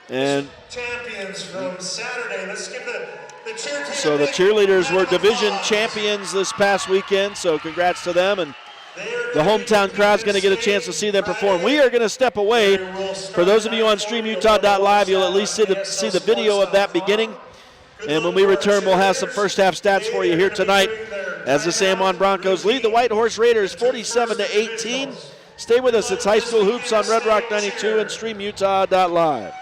and champions from Saturday. Let's give the cheer team. So the cheerleaders were division champions this past weekend, so congrats to them. And the hometown crowd's going to get a chance to see them perform. We are going to step away. For those of you on StreamUtah.Live, you'll at least see the video of that beginning. And when we return, we'll have some first half stats for you here tonight as the San Juan Broncos lead the Whitehorse Raiders 47-18. Stay with us. It's High School Hoops on Red Rock 92 and StreamUtah.Live.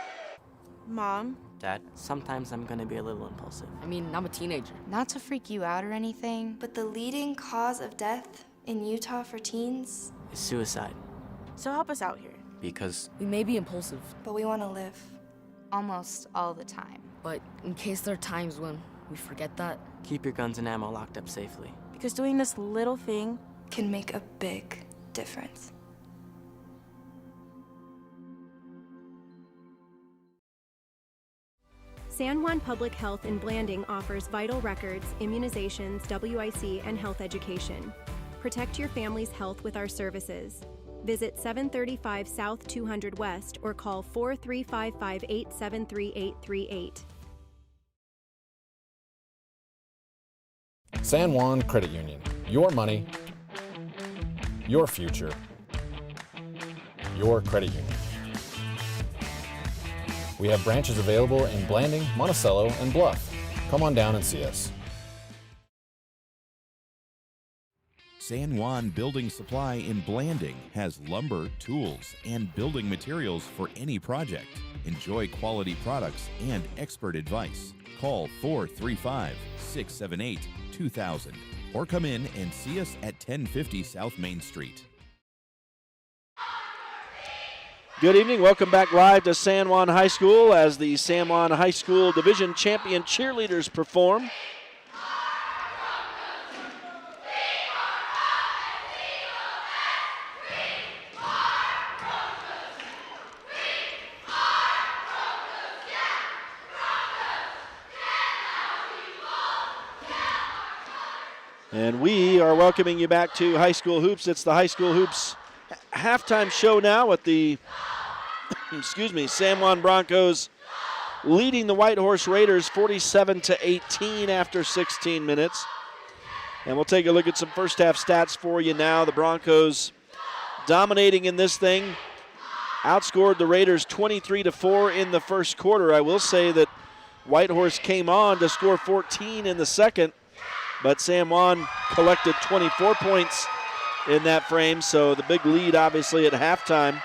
Mom. Dad, sometimes I'm gonna be a little impulsive. I mean, I'm a teenager. Not to freak you out or anything, but the leading cause of death in Utah for teens is suicide. So help us out here. Because we may be impulsive, but we want to live. Almost all the time. But in case there are times when we forget that, keep your guns and ammo locked up safely. Because doing this little thing can make a big difference. San Juan Public Health in Blanding offers vital records, immunizations, WIC, and health education. Protect your family's health with our services. Visit 735 South 200 West or call 4355-873838. San Juan Credit Union. Your money, your future, your credit union. We have branches available in Blanding, Monticello, and Bluff. Come on down and see us. San Juan Building Supply in Blanding has lumber, tools, and building materials for any project. Enjoy quality products and expert advice. Call 435-678-2000 or come in and see us at 1050 South Main Street. Good evening. Welcome back live to San Juan High School as the San Juan High School Division Champion cheerleaders perform. And we are welcoming you back to High School Hoops. It's the High School Hoops halftime show now with the San Juan Broncos leading the Whitehorse Raiders 47-18 after 16 minutes. And we'll take a look at some first half stats for you now. The Broncos dominating in this thing. Outscored the Raiders 23-4 in the first quarter. I will say that Whitehorse came on to score 14 in the second, but San Juan collected 24 points in that frame, so the big lead obviously at halftime.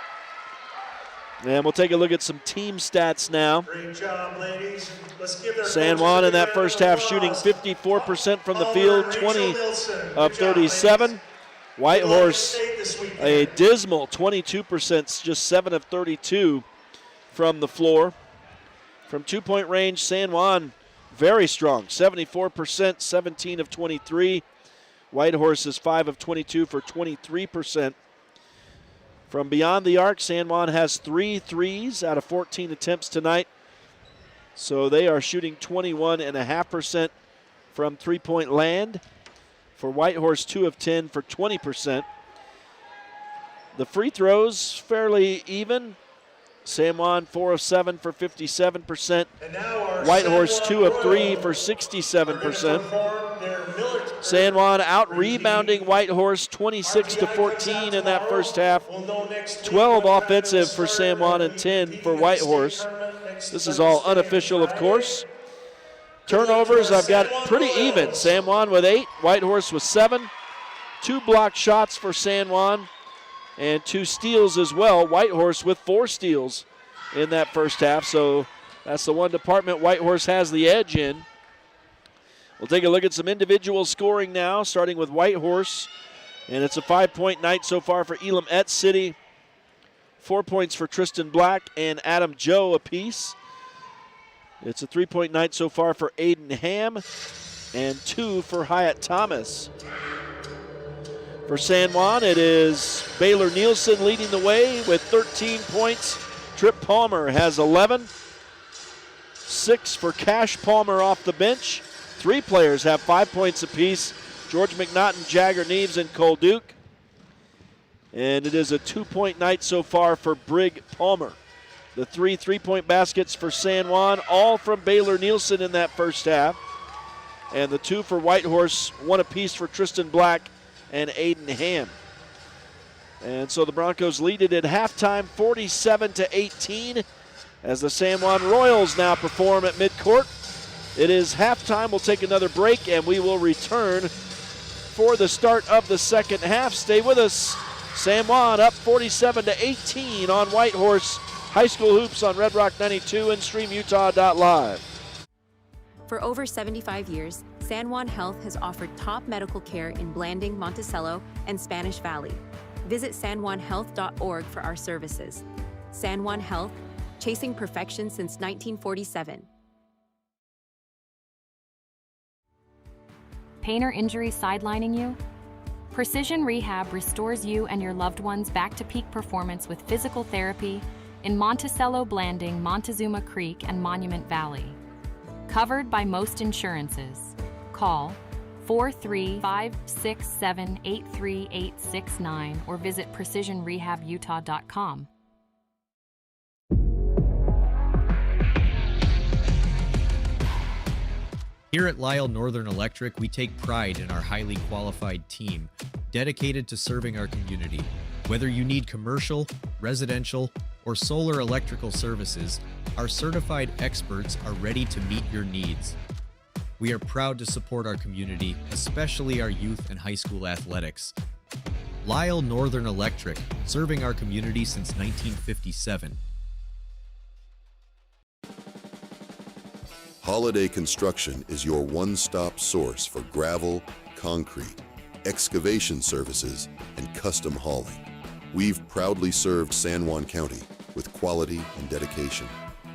And we'll take a look at some team stats now. Great job, ladies. Let's give their San Juan in that first half shooting 54% from the field, 20 of 37. Whitehorse a dismal 22%, just 7 of 32 from the floor. From two-point range, San Juan very strong, 74%, 17 of 23. Whitehorse is 5 of 22 for 23%. From beyond the arc, San Juan has 3 threes out of 14 attempts tonight. So they are shooting 21.5% from three-point land. For Whitehorse, 2 of 10 for 20%. The free throws fairly even. San Juan 4 of 7 for 57%. Whitehorse 2 of 3 for 67%. San Juan out rebounding Whitehorse 26-14 in that first half. 12 offensive for San Juan and 10 for Whitehorse. This is all unofficial, of course. Turnovers, I've got it pretty even. San Juan with 8, Whitehorse with 7. 2 blocked shots for San Juan and 2 steals as well. Whitehorse with 4 steals in that first half, so that's the one department Whitehorse has the edge in. We'll take a look at some individual scoring now, starting with Whitehorse, and it's a 5-point night so far for Elam Et City. 4 points for Tristan Black and Adam Joe apiece. It's a 3-point night so far for Aiden Ham and 2 for Hyatt Thomas. For San Juan, it is Baylor Nielsen leading the way with 13 points. Trip Palmer has 11. 6 for Cash Palmer off the bench. 3 players have 5 points apiece. George McNaughton, Jagger Neves, and Cole Duke. And it is a 2-point night so far for Brig Palmer. The 3 3-point baskets for San Juan, all from Baylor Nielsen in that first half. And the 2 for Whitehorse, 1 apiece for Tristan Black and Aiden Ham. And so the Broncos lead it at halftime, 47-18, as the San Juan Royals now perform at midcourt. It is halftime. We'll take another break, and we will return for the start of the second half. Stay with us. San Juan up 47-18 on Whitehorse. High School Hoops on Red Rock 92 and StreamUtah.Live. For over 75 years, San Juan Health has offered top medical care in Blanding, Monticello, and Spanish Valley. Visit sanjuanhealth.org for our services. San Juan Health, chasing perfection since 1947. Pain or injury sidelining you? Precision Rehab restores you and your loved ones back to peak performance with physical therapy in Monticello, Blanding, Montezuma Creek, and Monument Valley. Covered by most insurances. Call 435-678-3869 or visit precisionrehabutah.com. Here at Lisle Northern Electric, we take pride in our highly qualified team, dedicated to serving our community. Whether you need commercial, residential, or solar electrical services, our certified experts are ready to meet your needs. We are proud to support our community, especially our youth and high school athletics. Lisle Northern Electric, serving our community since 1957. Holiday Construction is your one-stop source for gravel, concrete, excavation services, and custom hauling. We've proudly served San Juan County with quality and dedication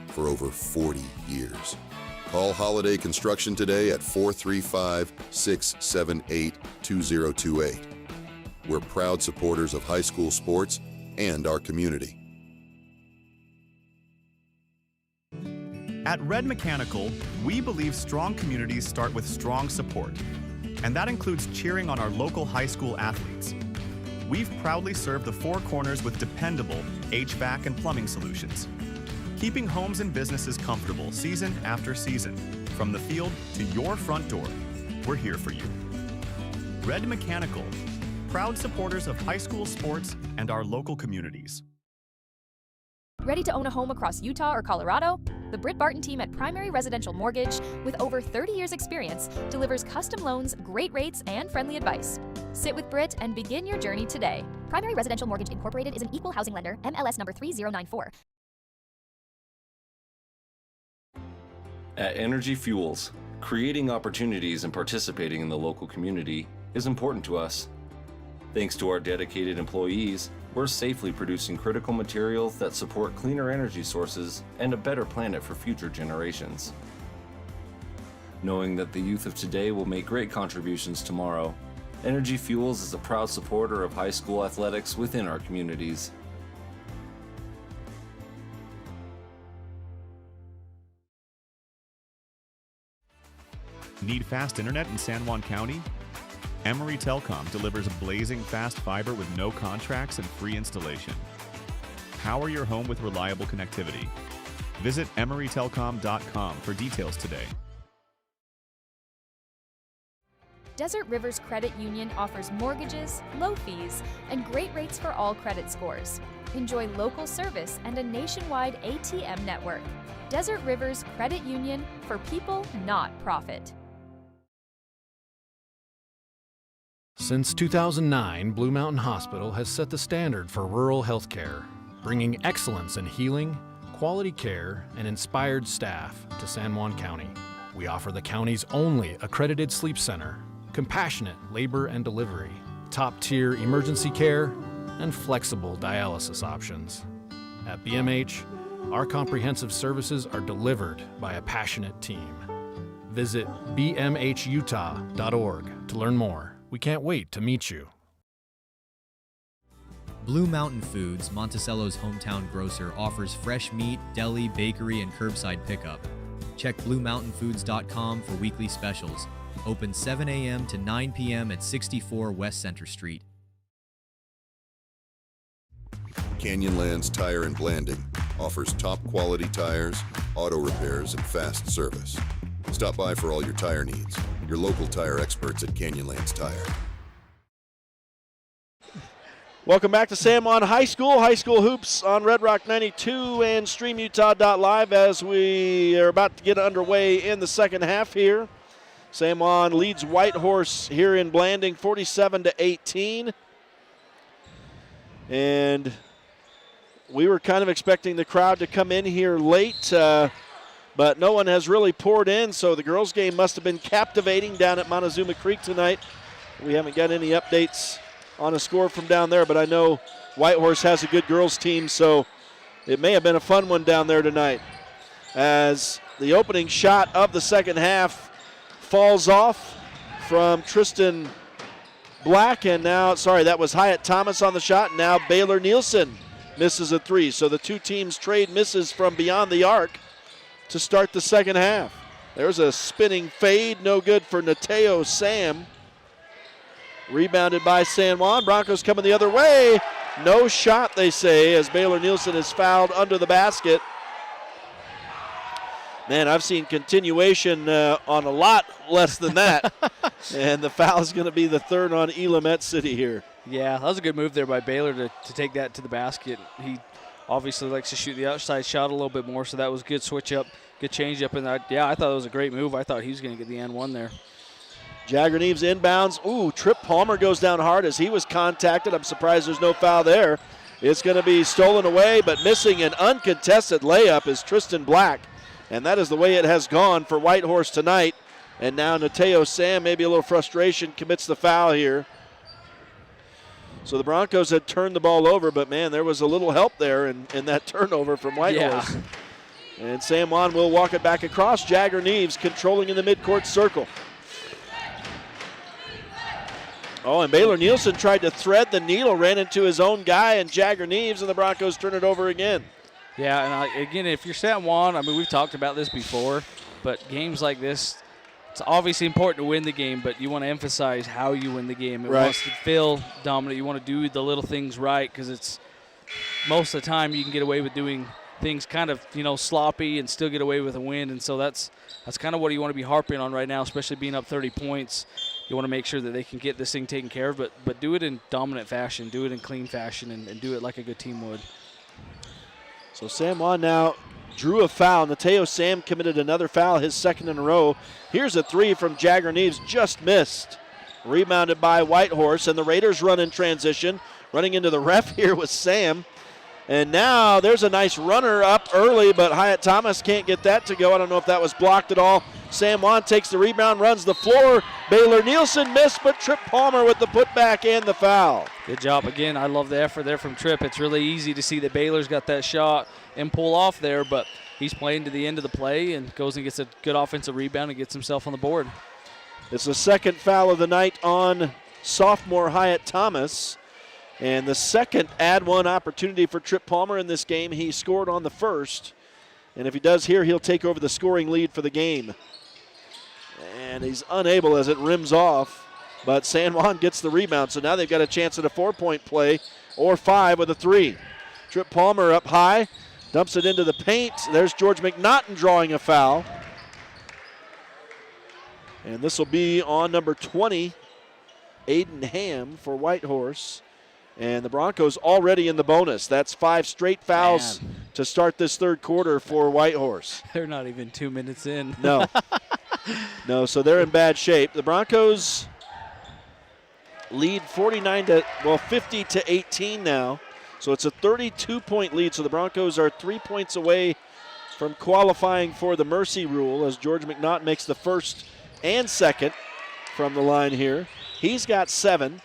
for over 40 years. Call Holiday Construction today at 435-678-2028. We're proud supporters of high school sports and our community. At Red Mechanical, we believe strong communities start with strong support. and that includes cheering on our local high school athletes. We've proudly served the Four Corners with dependable HVAC and plumbing solutions, keeping homes and businesses comfortable season after season. From the field to your front door, we're here for you. Red Mechanical, proud supporters of high school sports and our local communities. Ready to own a home across Utah or Colorado? The Britt Barton team at Primary Residential Mortgage, with over 30 years experience, delivers custom loans, great rates, and friendly advice. Sit with Britt and begin your journey today. Primary Residential Mortgage Incorporated is an equal housing lender, MLS number 3094. At Energy Fuels, creating opportunities and participating in the local community is important to us. Thanks to our dedicated employees, we're safely producing critical materials that support cleaner energy sources and a better planet for future generations. Knowing that the youth of today will make great contributions tomorrow, Energy Fuels is a proud supporter of high school athletics within our communities. Need fast internet in San Juan County? Emory Telecom delivers blazing fast fiber with no contracts and free installation. Power your home with reliable connectivity. Visit emorytelecom.com for details today. Desert Rivers Credit Union offers mortgages, low fees, and great rates for all credit scores. Enjoy local service and a nationwide ATM network. Desert Rivers Credit Union, for people, not profit. Since 2009, Blue Mountain Hospital has set the standard for rural healthcare, bringing excellence in healing, quality care, and inspired staff to San Juan County. We offer the county's only accredited sleep center, compassionate labor and delivery, top-tier emergency care, and flexible dialysis options. At BMH, our comprehensive services are delivered by a passionate team. Visit bmhutah.org to learn more. We can't wait to meet you. Blue Mountain Foods, Monticello's hometown grocer, offers fresh meat, deli, bakery, and curbside pickup. Check BlueMountainFoods.com for weekly specials. Open 7 a.m. to 9 p.m. at 64 West Center Street. Canyonlands Tire and Blanding offers top quality tires, auto repairs, and fast service. Stop by for all your tire needs. Your local tire experts at Canyonlands Tire. Welcome back to San Juan High School hoops on Red Rock 92 and StreamUtah.Live as we are about to get underway in the second half here. San Juan leads Whitehorse here in Blanding 47-18. And we were kind of expecting the crowd to come in here late, but no one has really poured in, so the girls' game must have been captivating down at Montezuma Creek tonight. We haven't got any updates on a score from down there, but I know Whitehorse has a good girls' team, so it may have been a fun one down there tonight. As the opening shot of the second half falls off from Tristan Black, and now, that was Hyatt Thomas on the shot, and now Baylor Nielsen misses a three. So the two teams trade misses from beyond the arc to start the second half. There's a spinning fade, no good for Nateo Sam. Rebounded by San Juan. Broncos coming the other way. No shot, they say, as Baylor Nielsen is fouled under the basket. Man, I've seen continuation on a lot less than that. And the foul is going to be the third on Elamette City here. Yeah, that was a good move there by Baylor to take that to the basket. He obviously likes to shoot the outside shot a little bit more, so that was a good switch up, good change up. And I thought it was a great move. I thought he was going to get the N1 there. Jagger Neves inbounds. Ooh, Trip Palmer goes down hard as he was contacted. I'm surprised there's no foul there. It's going to be stolen away, but missing an uncontested layup is Tristan Black. And that is the way it has gone for Whitehorse tonight. And now Nateo Sam, maybe a little frustration, commits the foul here. So the Broncos had turned the ball over, but, man, there was a little help there in that turnover from Whitehorse. Yeah. And San Juan will walk it back across. Jagger Neves controlling in the midcourt circle. Oh, and Baylor Nielsen tried to thread the needle, ran into his own guy and Jagger Neves, and the Broncos turn it over again. Yeah, and again, if you're San Juan, I mean, we've talked about this before, but games like this, it's obviously important to win the game, but you want to emphasize how you win the game. It Right. wants to feel dominant. You want to do the little things right, because it's most of the time you can get away with doing things kind of, sloppy and still get away with a win. And so that's kind of what you want to be harping on right now, especially being up 30 points. You want to make sure that they can get this thing taken care of, but do it in dominant fashion, do it in clean fashion, and do it like a good team would. So San Juan now drew a foul. Nateo Sam committed another foul, his second in a row. Here's a three from Jagger Neves, just missed. Rebounded by Whitehorse, and the Raiders run in transition. Running into the ref here was Sam. And now there's a nice runner up early, but Hyatt Thomas can't get that to go. I don't know if that was blocked at all. San Juan takes the rebound, runs the floor. Baylor Nielsen missed, but Tripp Palmer with the putback and the foul. Good job. Again, I love the effort there from Tripp. It's really easy to see that Baylor's got that shot and pull off there, but he's playing to the end of the play and goes and gets a good offensive rebound and gets himself on the board. It's the second foul of the night on sophomore Hyatt Thomas. And the second add one opportunity for Tripp Palmer in this game. He scored on the first. And if he does here, he'll take over the scoring lead for the game. And he's unable as it rims off. But San Juan gets the rebound. So now they've got a chance at a 4-point play or 5 with a 3. Tripp Palmer up high. Dumps it into the paint. There's George McNaughton drawing a foul. And this will be on number 20, Aiden Ham for Whitehorse. And the Broncos already in the bonus. That's 5 straight fouls to start this third quarter for Whitehorse. They're not even 2 minutes in. No. No, so they're in bad shape. The Broncos lead 50 to 18 now. So it's a 32-point lead. So the Broncos are 3 points away from qualifying for the mercy rule as George McNaughton makes the first and second from the line here. He's got 7.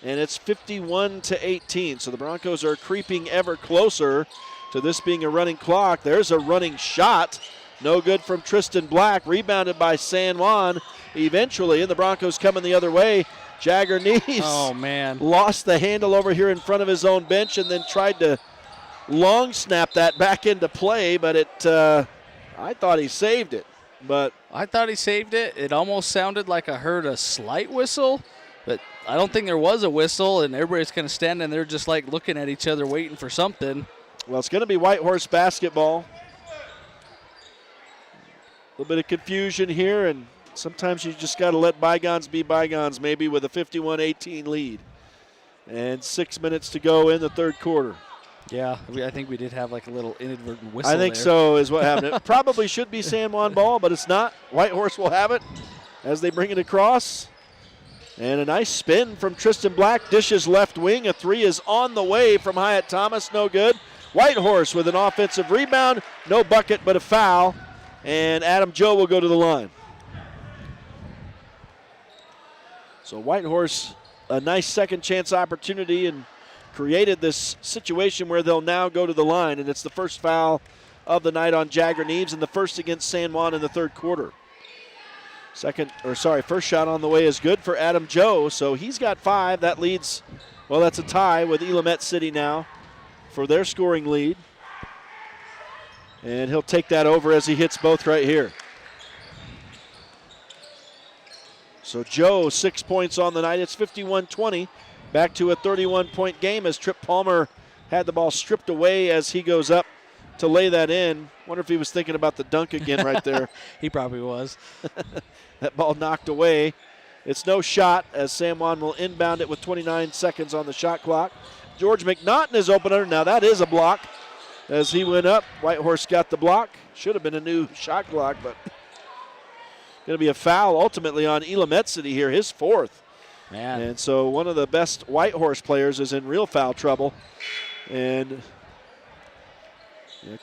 And it's 51 to 18. So the Broncos are creeping ever closer to this being a running clock. There's a running shot. No good from Tristan Black. Rebounded by San Juan eventually. And the Broncos coming the other way. Jagger Neves lost the handle over here in front of his own bench and then tried to long snap that back into play. But I thought he saved it. But I thought he saved it. It almost sounded like I heard a slight whistle. But I don't think there was a whistle, and everybody's kind of standing there just like looking at each other waiting for something. Well, it's going to be Whitehorse basketball. A little bit of confusion here, and sometimes you just got to let bygones be bygones, maybe with a 51-18 lead. And 6 minutes to go in the third quarter. Yeah, I think we did have like a little inadvertent whistle I think there. so is what happened. It probably should be San Juan ball, but it's not. Whitehorse will have it as they bring it across. And a nice spin from Tristan Black. Dishes left wing. A 3 is on the way from Hyatt Thomas. No good. Whitehorse with an offensive rebound. No bucket, but a foul. And Adam Joe will go to the line. So Whitehorse, a nice second chance opportunity and created this situation where they'll now go to the line. And it's the first foul of the night on Jagger Neves and the first against San Juan in the third quarter. First shot on the way is good for Adam Joe, so he's got 5. That leads, well, that's a tie with Elamette City now for their scoring lead. And he'll take that over as he hits both right here. So Joe, 6 points on the night. It's 51-20. Back to a 31-point game as Tripp Palmer had the ball stripped away as he goes up to lay that in. Wonder if he was thinking about the dunk again right there. He probably was. That ball knocked away. It's no shot as San Juan will inbound it with 29 seconds on the shot clock. George McNaughton is open under. Now that is a block as he went up. Whitehorse got the block. Should have been a new shot clock, but going to be a foul ultimately on Elamette City here, his 4th. Man. And so one of the best Whitehorse players is in real foul trouble. And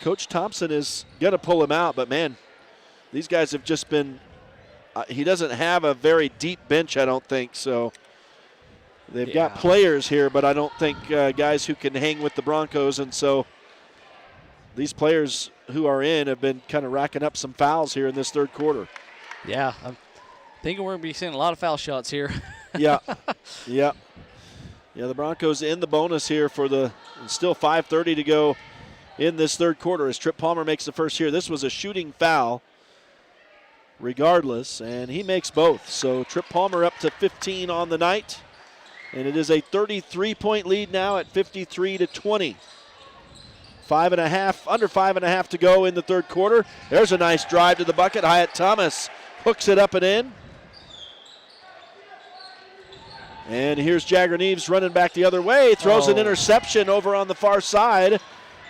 Coach Thompson is going to pull him out, but man, these guys have just been he doesn't have a very deep bench, I don't think. So they've got players here, but I don't think guys who can hang with the Broncos. And so these players who are in have been kind of racking up some fouls here in this third quarter. Yeah, I'm thinking we're going to be seeing a lot of foul shots here. Yeah. The Broncos in the bonus here for still 5:30 to go in this third quarter as Tripp Palmer makes the first here. This was a shooting foul. regardless, and he makes both. So Trip Palmer up to 15 on the night, and it is a 33-point lead now at 53-20. Under 5.5 to go in the third quarter. There's a nice drive to the bucket. Hyatt Thomas hooks it up and in. And here's Jagger Neves running back the other way. Throws an interception over on the far side.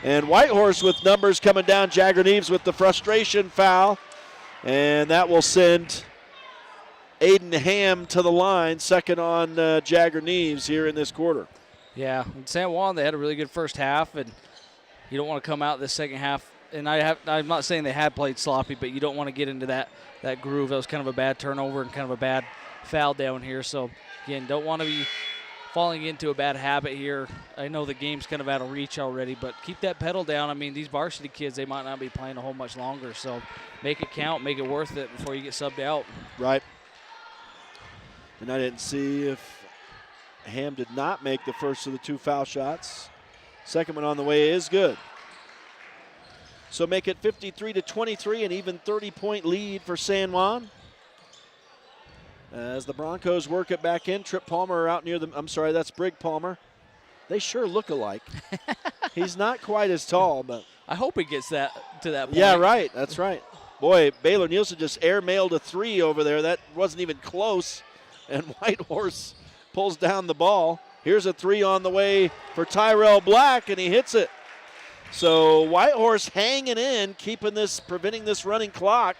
And Whitehorse with numbers coming down. Jagger Neves with the frustration foul. And that will send Aiden Ham to the line, second on Jagger Neves here in this quarter. Yeah, in San Juan, they had a really good first half, and you don't want to come out this second half. And I'm not saying they had played sloppy, but you don't want to get into that groove. That was kind of a bad turnover and kind of a bad foul down here. So, again, don't want to be falling into a bad habit here. I know the game's kind of out of reach already, but keep that pedal down. I mean, these varsity kids, they might not be playing a whole much longer. So make it count, make it worth it before you get subbed out. Right. And I didn't see if Ham did not make the first of the two foul shots. Second one on the way is good. So make it 53-23, an even 30-point lead for San Juan. As the Broncos work it back in, Trip Palmer out near them. I'm sorry, that's Brig Palmer. They sure look alike. He's not quite as tall, but I hope he gets to that point. Yeah, right. That's right. Boy, Baylor Nielsen just air-mailed a three over there. That wasn't even close. And Whitehorse pulls down the ball. Here's a three on the way for Tyrell Black, and he hits it. So Whitehorse hanging in, preventing this running clock.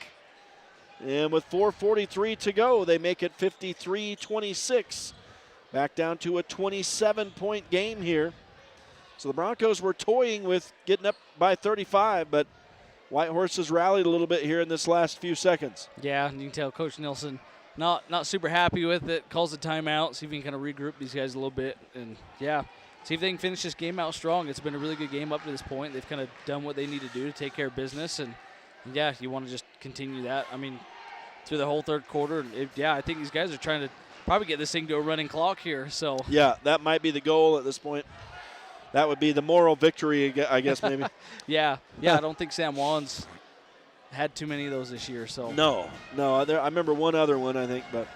And with 4:43 to go, they make it 53-26. Back down to a 27-point game here. So the Broncos were toying with getting up by 35, but Whitehorse has rallied a little bit here in this last few seconds. Yeah, and you can tell Coach Nielsen not super happy with it. Calls a timeout, see if he can kind of regroup these guys a little bit. And, yeah, see if they can finish this game out strong. It's been a really good game up to this point. They've kind of done what they need to do to take care of business. And, yeah, you want to just continue that. I mean, through the whole third quarter. I think these guys are trying to probably get this thing to a running clock here. So yeah, that might be the goal at this point. That would be the moral victory, I guess, maybe. yeah, I don't think San Juan's had too many of those this year. So No. I remember one other one, I think. But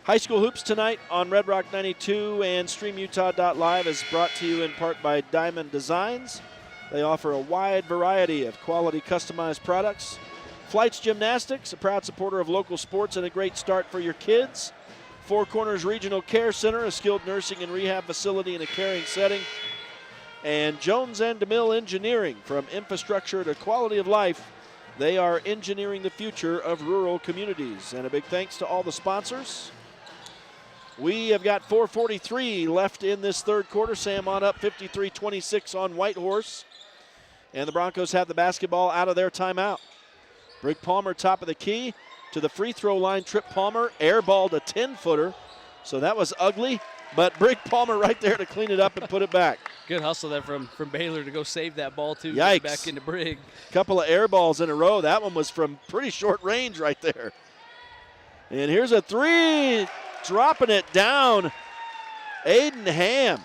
high school hoops tonight on Red Rock 92 and StreamUtah.Live is brought to you in part by Diamond Designs. They offer a wide variety of quality customized products. Flights Gymnastics, a proud supporter of local sports and a great start for your kids. Four Corners Regional Care Center, a skilled nursing and rehab facility in a caring setting. And Jones and DeMille Engineering, from infrastructure to quality of life, they are engineering the future of rural communities. And a big thanks to all the sponsors. We have got 4:43 left in this third quarter. San Juan up 53-26 on Whitehorse. And the Broncos have the basketball out of their timeout. Brig Palmer, top of the key, to the free throw line. Trip Palmer airballed a 10-footer, so that was ugly. But Brig Palmer right there to clean it up and put it back. Good hustle there from Baylor to go save that ball, too. Yikes. Back into Brig. Couple of air balls in a row. That one was from pretty short range right there. And here's a three, dropping it down. Aiden Ham.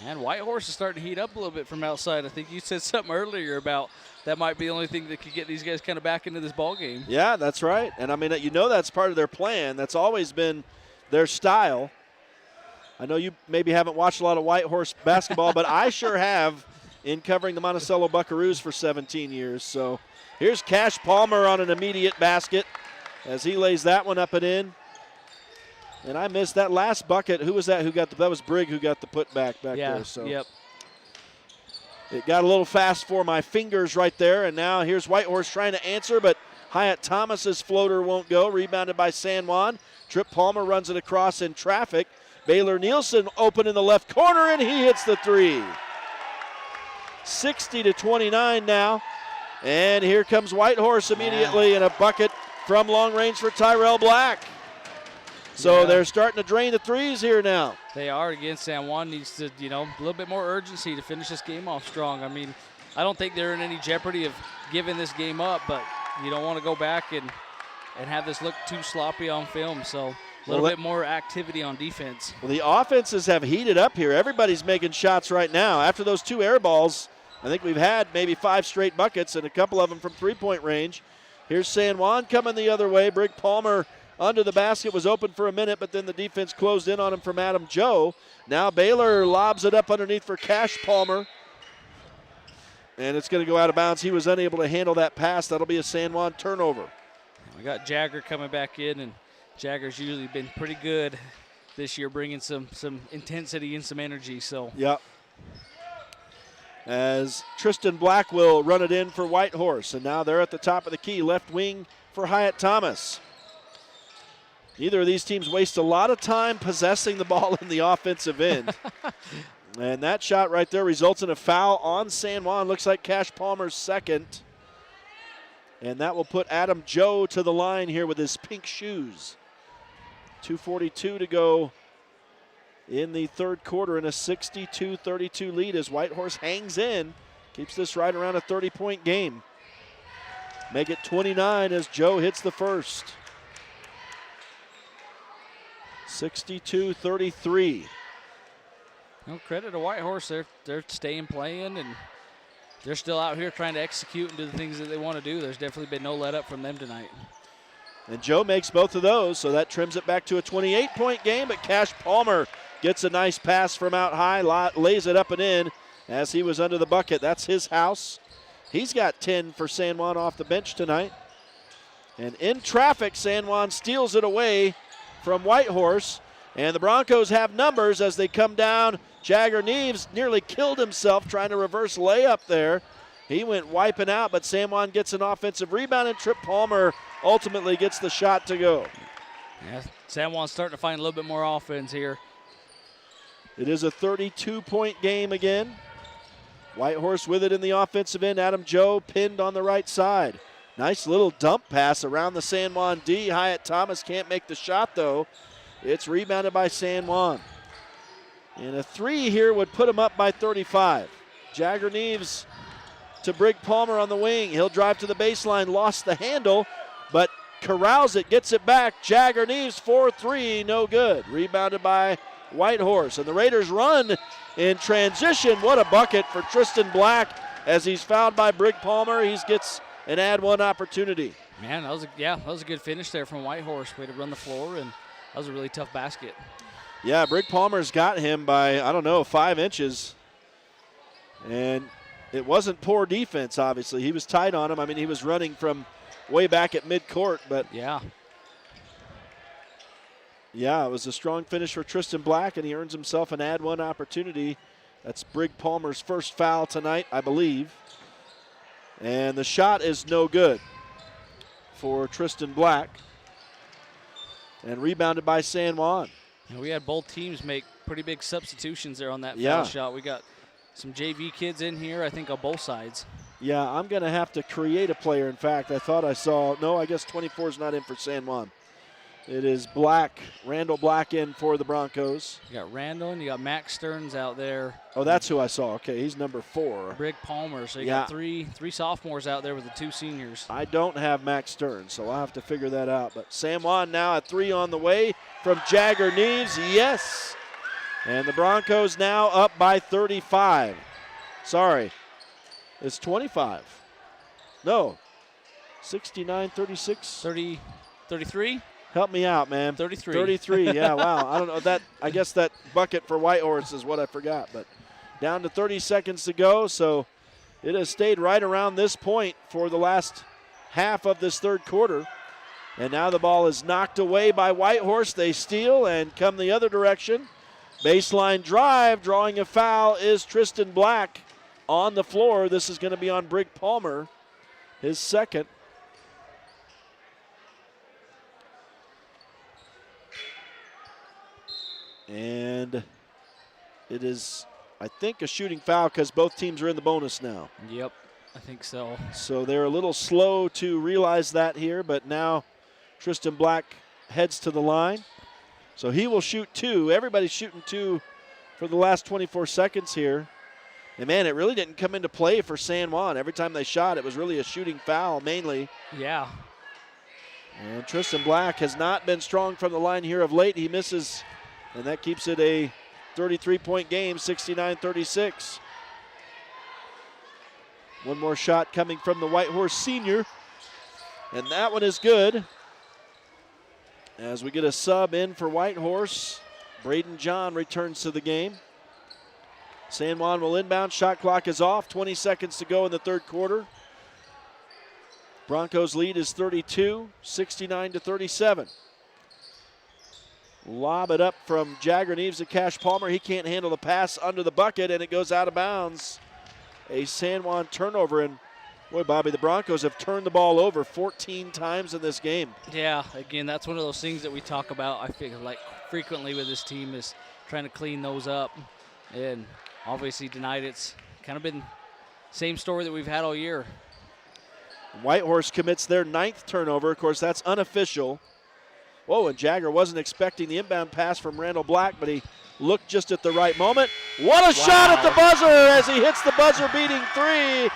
And Whitehorse is starting to heat up a little bit from outside. I think you said something earlier about that might be the only thing that could get these guys kind of back into this ball game. Yeah, that's right. And, I mean, that's part of their plan. That's always been their style. I know you maybe haven't watched a lot of Whitehorse basketball, but I sure have in covering the Monticello Buckaroos for 17 years. So here's Cash Palmer on an immediate basket as he lays that one up and in. And I missed that last bucket. Who was that who got that was Brig who got the putback back there. So yep. It got a little fast for my fingers right there, and now here's Whitehorse trying to answer, but Hyatt Thomas's floater won't go. Rebounded by San Juan. Trip Palmer runs it across in traffic. Baylor Nielsen open in the left corner, and he hits the three. 60-29 now, and here comes Whitehorse immediately, and a bucket from long range for Tyrell Black. So they're starting to drain the threes here now. They are. Again, San Juan needs to, a little bit more urgency to finish this game off strong. I mean, I don't think they're in any jeopardy of giving this game up, but you don't want to go back and have this look too sloppy on film. So a little bit more activity on defense. Well, the offenses have heated up here. Everybody's making shots right now. After those two air balls, I think we've had maybe 5 straight buckets and a couple of them from three-point range. Here's San Juan coming the other way. Brig Palmer under the basket, was open for a minute, but then the defense closed in on him from Adam Joe. Now Baylor lobs it up underneath for Cash Palmer. And it's going to go out of bounds. He was unable to handle that pass. That'll be a San Juan turnover. We got Jagger coming back in, and Jagger's usually been pretty good this year, bringing some intensity and some energy. So. Yep. As Tristan Black will run it in for Whitehorse. And now they're at the top of the key, left wing for Hyatt Thomas. Neither of these teams waste a lot of time possessing the ball in the offensive end. And that shot right there results in a foul on San Juan. Looks like Cash Palmer's second. And that will put Adam Joe to the line here with his pink shoes. 2:42 to go in the third quarter, and a 62-32 lead as Whitehorse hangs in. Keeps this right around a 30-point game. Make it 29 as Joe hits the first. 62-33. No credit to Whitehorse. They're staying playing, and they're still out here trying to execute and do the things that they want to do. There's definitely been no let up from them tonight. And Joe makes both of those, so that trims it back to a 28-point game, but Cash Palmer gets a nice pass from out high, lays it up and in as he was under the bucket. That's his house. He's got 10 for San Juan off the bench tonight. And in traffic, San Juan steals it away from Whitehorse. And the Broncos have numbers as they come down. Jagger Neves nearly killed himself trying to reverse layup there. He went wiping out, but San Juan gets an offensive rebound, and Trip Palmer ultimately gets the shot to go. Yeah, San Juan's starting to find a little bit more offense here. It is a 32-point game again. Whitehorse with it in the offensive end. Adam Joe pinned on the right side. Nice little dump pass around the San Juan D. Hyatt Thomas can't make the shot, though. It's rebounded by San Juan. And a three here would put him up by 35. Jagger Neves to Brig Palmer on the wing. He'll drive to the baseline, lost the handle, but corrals it, gets it back. Jagger Neves 4-3, no good. Rebounded by Whitehorse. And the Raiders run in transition. What a bucket for Tristan Black as he's fouled by Brig Palmer. He gets an add one opportunity. Man, that was a good finish there from Whitehorse. Way to run the floor, and that was a really tough basket. Yeah, Brig Palmer's got him by, 5 inches. And it wasn't poor defense, obviously. He was tight on him. I mean, he was running from way back at midcourt, but yeah, it was a strong finish for Tristan Black, and he earns himself an add one opportunity. That's Brig Palmer's first foul tonight, I believe. And the shot is no good for Tristan Black. And rebounded by San Juan. And we had both teams make pretty big substitutions there on that foul shot. We got some JV kids in here, I think, on both sides. Yeah, I'm going to have to create a player. In fact, I thought I saw, no, I guess 24 is not in for San Juan. It is Black, Randall Black in for the Broncos. You got Randall and you got Max Stearns out there. Oh, that's who I saw. Okay, he's number 4. Brig Palmer. So you got three sophomores out there with the 2 seniors. I don't have Max Stearns, so I'll have to figure that out. But San Juan now at 3 on the way from Jagger Neves. Yes. And the Broncos now up by 35. Sorry. It's 25. No. 69-36. 33? Help me out, man. 33. 33, yeah, wow. I don't know. That. I guess that bucket for Whitehorse is what I forgot. But down to 30 seconds to go, so it has stayed right around this point for the last half of this third quarter. And now the ball is knocked away by Whitehorse. They steal and come the other direction. Baseline drive, drawing a foul is Tristan Black on the floor. This is going to be on Brig Palmer, his second. And it is, I think, a shooting foul because both teams are in the bonus now. Yep, I think so. So they're a little slow to realize that here, but now Tristan Black heads to the line. So he will shoot 2. Everybody's shooting 2 for the last 24 seconds here. And, man, it really didn't come into play for San Juan. Every time they shot, it was really a shooting foul mainly. Yeah. And Tristan Black has not been strong from the line here of late. He misses, and that keeps it a 33-point game, 69-36. One more shot coming from the Whitehorse senior. And that one is good. As we get a sub in for Whitehorse, Braden John returns to the game. San Juan will inbound. Shot clock is off. 20 seconds to go in the third quarter. Broncos lead is 32, 69-37. Lob it up from Jagger Neves to Cash Palmer. He can't handle the pass under the bucket, and it goes out of bounds. A San Juan turnover, and boy, Bobby, the Broncos have turned the ball over 14 times in this game. Yeah, again, that's one of those things that we talk about, I feel like, frequently with this team is trying to clean those up. And obviously tonight it's kind of been same story that we've had all year. Whitehorse commits their 9th turnover. Of course, that's unofficial. Whoa, and Jagger wasn't expecting the inbound pass from Randall Black, but he looked just at the right moment. What a shot at the buzzer as he hits the buzzer-beating three.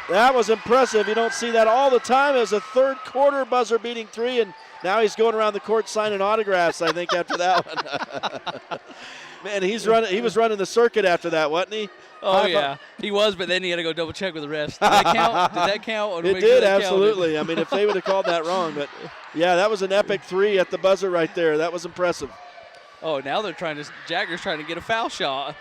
That was impressive. You don't see that all the time. It was a third quarter buzzer-beating three, and now he's going around the court signing autographs, I think, after that one. Man, he was running the circuit after that, wasn't he? Oh, yeah. He was, but then he had to go double-check with the refs. Did that count? Did that count? It did, absolutely. I mean, if they would have called that wrong. But, yeah, that was an epic three at the buzzer right there. That was impressive. Oh, now Jagger's trying to get a foul shot.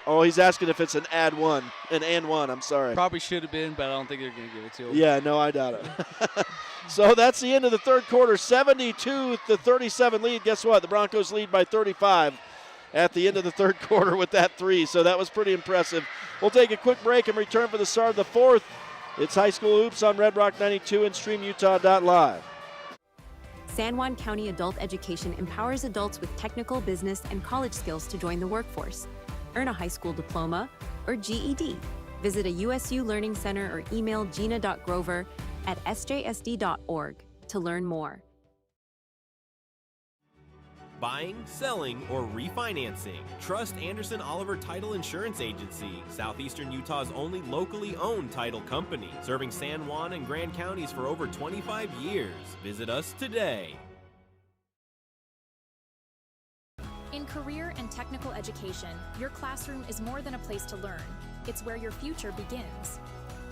Oh, he's asking if it's an and one, I'm sorry. Probably should have been, but I don't think they're going to give it to him. Yeah, no, I doubt it. So that's the end of the third quarter, 72-37 lead. Guess what? The Broncos lead by 35 at the end of the third quarter with that three, so that was pretty impressive. We'll take a quick break and return for the start of the fourth. It's High School Hoops on Red Rock 92 and StreamUtah.Live. San Juan County Adult Education empowers adults with technical, business, and college skills to join the workforce. Earn a high school diploma or GED. Visit a USU Learning Center or email gina.grover@sjsd.org to learn more. Buying, selling, or refinancing. Trust Anderson Oliver Title Insurance Agency, Southeastern Utah's only locally owned title company, serving San Juan and Grand Counties for over 25 years. Visit us today. In career and technical education, your classroom is more than a place to learn. It's where your future begins.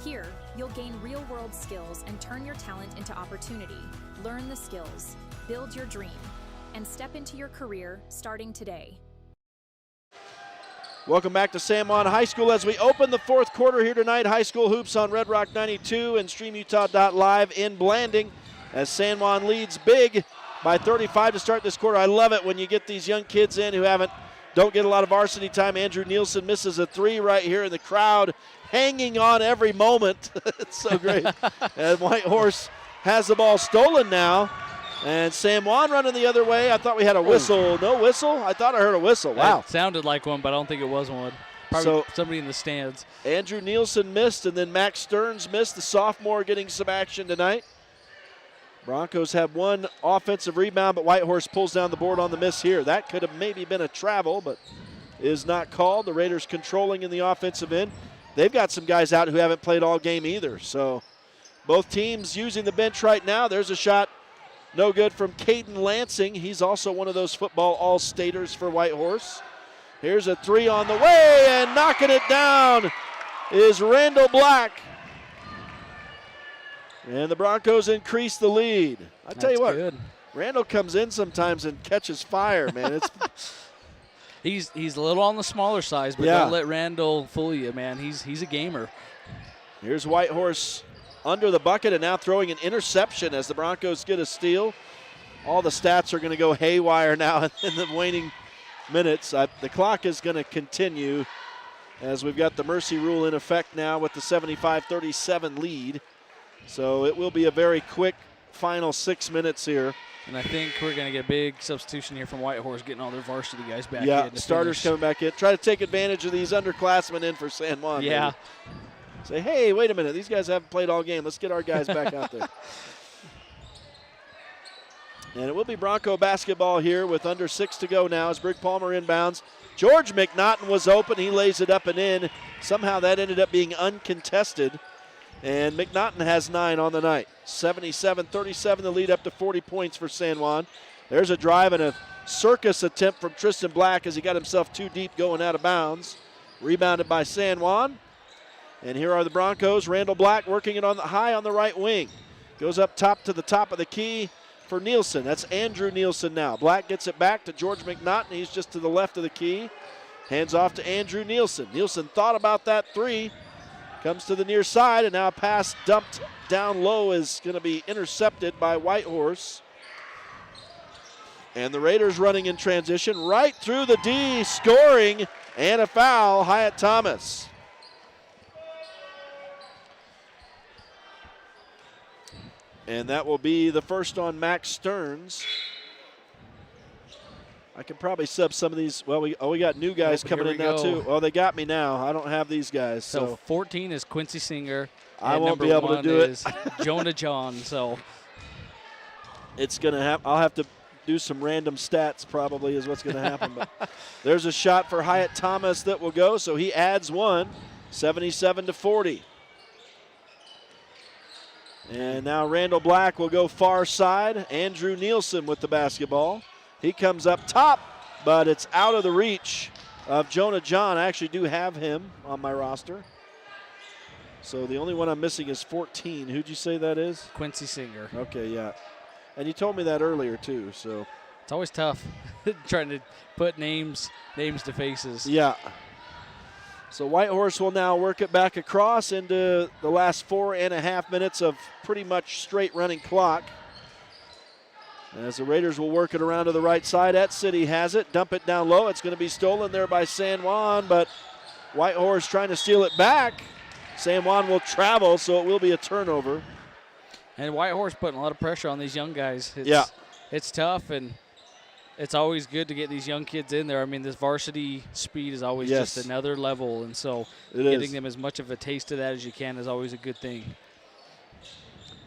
Here, you'll gain real-world skills and turn your talent into opportunity. Learn the skills, build your dream, and step into your career starting today. Welcome back to San Juan High School as we open the fourth quarter here tonight. High School Hoops on Red Rock 92 and StreamUtah.Live in Blanding as San Juan leads big by 35 to start this quarter. I love it when you get these young kids in who don't get a lot of varsity time. Andrew Nielsen misses a three right here in the crowd, hanging on every moment. It's so great. And Whitehorse has the ball stolen now. And San Juan running the other way. I thought we had a whistle. No whistle? I thought I heard a whistle. Wow. It sounded like one, but I don't think it was one. Probably somebody in the stands. Andrew Nielsen missed, and then Max Stearns missed, the sophomore getting some action tonight. Broncos have one offensive rebound, but Whitehorse pulls down the board on the miss here. That could have maybe been a travel, but is not called. The Raiders controlling in the offensive end. They've got some guys out who haven't played all game either. So both teams using the bench right now. There's a shot. No good from Caden Lansing. He's also one of those football all-staters for Whitehorse. Here's a three on the way, and knocking it down is Randall Black. And the Broncos increase the lead. I tell you what, good. Randall comes in sometimes and catches fire, man. It's he's a little on the smaller size, but don't let Randall fool you, man. He's a gamer. Here's Whitehorse under the bucket and now throwing an interception as the Broncos get a steal. All the stats are going to go haywire now in the waning minutes. The clock is going to continue as we've got the mercy rule in effect now with the 75-37 lead. So it will be a very quick final 6 minutes here. And I think we're going to get a big substitution here from Whitehorse, getting all their varsity guys back in. Yeah, starters coming back in. Try to take advantage of these underclassmen in for San Juan. Yeah. Maybe. Say, hey, wait a minute. These guys haven't played all game. Let's get our guys back out there. And it will be Bronco basketball here with under 6 to go now as Brig Palmer inbounds. George McNaughton was open. He lays it up and in. Somehow that ended up being uncontested. And McNaughton has 9 on the night. 77-37, the lead up to 40 points for San Juan. There's a drive and a circus attempt from Tristan Black as he got himself too deep going out of bounds. Rebounded by San Juan. And here are the Broncos. Randall Black working it on the high on the right wing. Goes up top to the top of the key for Nielsen. That's Andrew Nielsen now. Black gets it back to George McNaughton. He's just to the left of the key. Hands off to Andrew Nielsen. Nielsen thought about that three. Comes to the near side, and now a pass dumped down low is going to be intercepted by Whitehorse. And the Raiders running in transition right through the D, scoring, and a foul, Hyatt Thomas. And that will be the first on Max Stearns. I can probably sub some of these. Well, we got new guys coming in now, too. Oh, they got me now. I don't have these guys. So 14 is Quincy Singer. I won't be able to do it. Jonah John. So it's going to I'll have to do some random stats probably is what's going to happen. But there's a shot for Hyatt Thomas that will go. So he adds one, 77-40. And now Randall Black will go far side. Andrew Nielsen with the basketball. He comes up top, but it's out of the reach of Jonah John. I actually do have him on my roster. So the only one I'm missing is 14. Who'd you say that is? Quincy Singer. Okay, yeah. And you told me that earlier, too. So it's always tough trying to put names to faces. Yeah. So Whitehorse will now work it back across into the last 4.5 minutes of pretty much straight running clock. As the Raiders will work it around to the right side. At City has it. Dump it down low. It's going to be stolen there by San Juan, but Whitehorse trying to steal it back. San Juan will travel, so it will be a turnover. And Whitehorse putting a lot of pressure on these young guys. It's tough, and it's always good to get these young kids in there. I mean, this varsity speed is always just another level, and so getting them as much of a taste of that as you can is always a good thing.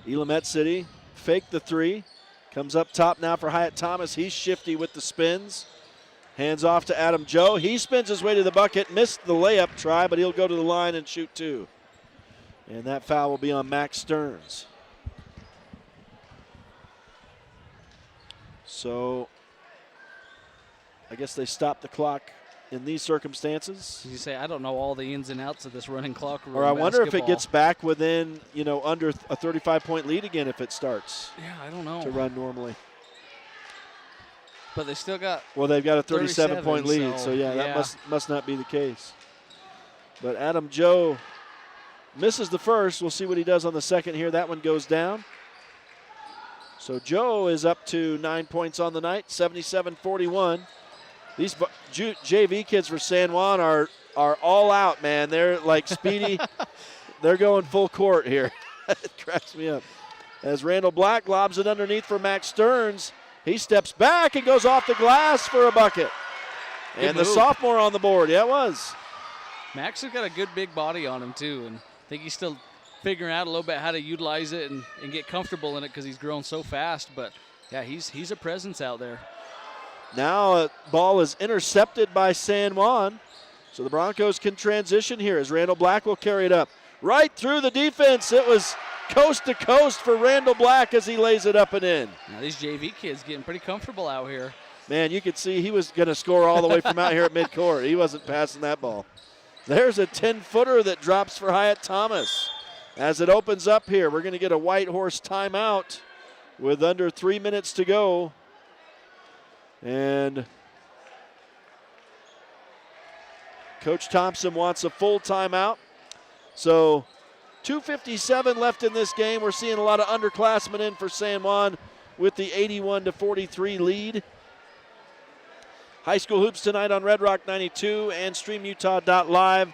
Elam City fake the three. Comes up top now for Hyatt Thomas. He's shifty with the spins. Hands off to Adam Joe. He spins his way to the bucket. Missed the layup try, but he'll go to the line and shoot two. And that foul will be on Max Stearns. So I guess they stopped the clock in these circumstances. You say, I don't know all the ins and outs of this running clock. Or I wonder if it gets back within, under a 35-point lead again if it starts. Yeah, I don't know. To run normally. But they still got. Well, they've got a 37-point lead, so that must not be the case. But Adam Joe misses the first. We'll see what he does on the second here. That one goes down. So Joe is up to 9 points on the night, 77-41. These JV kids for San Juan are all out, man. They're like speedy. They're going full court here. It cracks me up. As Randall Black lobs it underneath for Max Stearns. He steps back and goes off the glass for a bucket. And the sophomore on the board. Yeah, it was. Max has got a good big body on him, too. And I think he's still figuring out a little bit how to utilize it and get comfortable in it because he's grown so fast. But, yeah, he's a presence out there. Now a ball is intercepted by San Juan. So the Broncos can transition here as Randall Black will carry it up. Right through the defense. It was coast to coast for Randall Black as he lays it up and in. Now these JV kids getting pretty comfortable out here. Man, you could see he was going to score all the way from out here at midcourt. He wasn't passing that ball. There's a 10-footer that drops for Hyatt Thomas. As it opens up here, we're going to get a Whitehorse timeout with under 3 minutes to go. And Coach Thompson wants a full timeout. So 2:57 left in this game. We're seeing a lot of underclassmen in for San Juan with the 81-43 lead. High school hoops tonight on Red Rock 92 and StreamUtah.Live.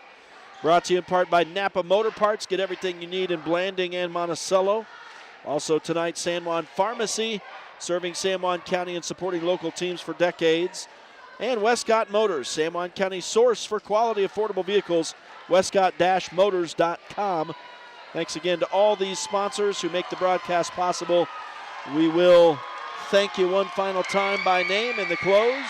Brought to you in part by Napa Motor Parts. Get everything you need in Blanding and Monticello. Also tonight, San Juan Pharmacy, serving San Juan County and supporting local teams for decades. And Westcott Motors, San Juan County's source for quality, affordable vehicles, westcott-motors.com. Thanks again to all these sponsors who make the broadcast possible. We will thank you one final time by name in the close.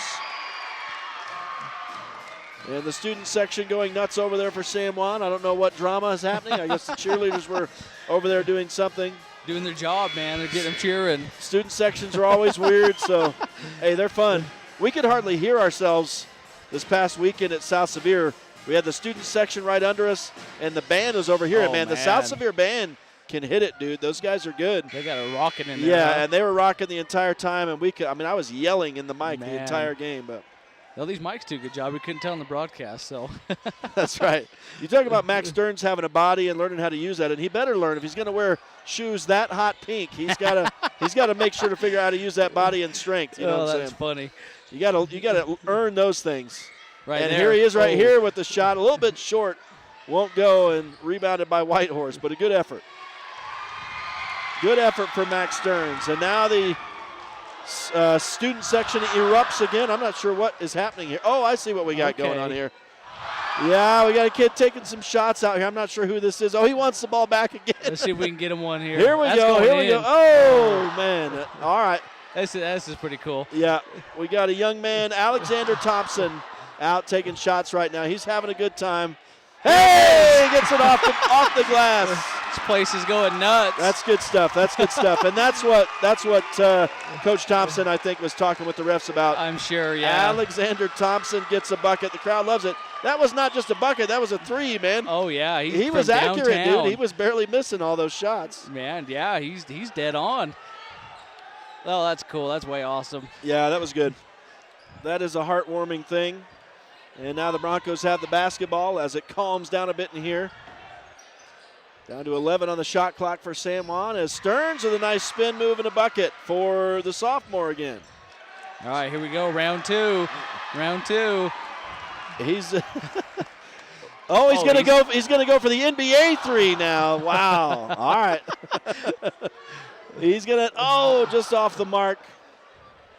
And the student section going nuts over there for San Juan. I don't know what drama is happening. I guess the cheerleaders were over there doing something. Doing their job, man. They're getting them cheering. Student sections are always weird, so, hey, they're fun. We could hardly hear ourselves this past weekend at South Sevier. We had the student section right under us, and the band was over here. Oh, and, man, the South Sevier band can hit it, dude. Those guys are good. They got a rocking in there. Yeah, huh? and they were rocking the entire time, and I was yelling in the mic the entire game. But well, these mics do a good job. We couldn't tell in the broadcast, so. That's right. You talk about Max Stearns having a body and learning how to use that, and he better learn. If he's going to wear shoes that hot pink, he's got to make sure to figure out how to use that body and strength. You know what I'm that's saying? funny. You got to earn those things. Right and there. here he is right here with the shot, a little bit short, won't go, and rebounded by Whitehorse, but a good effort. Good effort for Max Stearns. And now the student section erupts again. I'm not sure what is happening here. Oh, I see what we got going on here. Yeah, we got a kid taking some shots out here. I'm not sure who this is. Oh, he wants the ball back again. Let's see if we can get him one here. Here we go. Here we go. Oh, man. All right. This is pretty cool. Yeah, we got a young man, Alexander Thompson, out taking shots right now. He's having a good time. Hey, he gets it off the glass. This place is going nuts. That's good stuff. That's good stuff. And that's what Coach Thompson, I think, was talking with the refs about. I'm sure, yeah. Alexander Thompson gets a bucket. The crowd loves it. That was not just a bucket. That was a three, man. Oh, yeah. He was accurate, dude. He was barely missing all those shots. Man, yeah, he's dead on. Oh, that's cool. That's way awesome. Yeah, that was good. That is a heartwarming thing. And now the Broncos have the basketball as it calms down a bit in here. Down to 11 on the shot clock for San Juan as Stearns with a nice spin move and a bucket for the sophomore again. All right, here we go. Round two. He's he's going to go. He's going to go for the NBA three now. Wow. All right. He's going to just off the mark.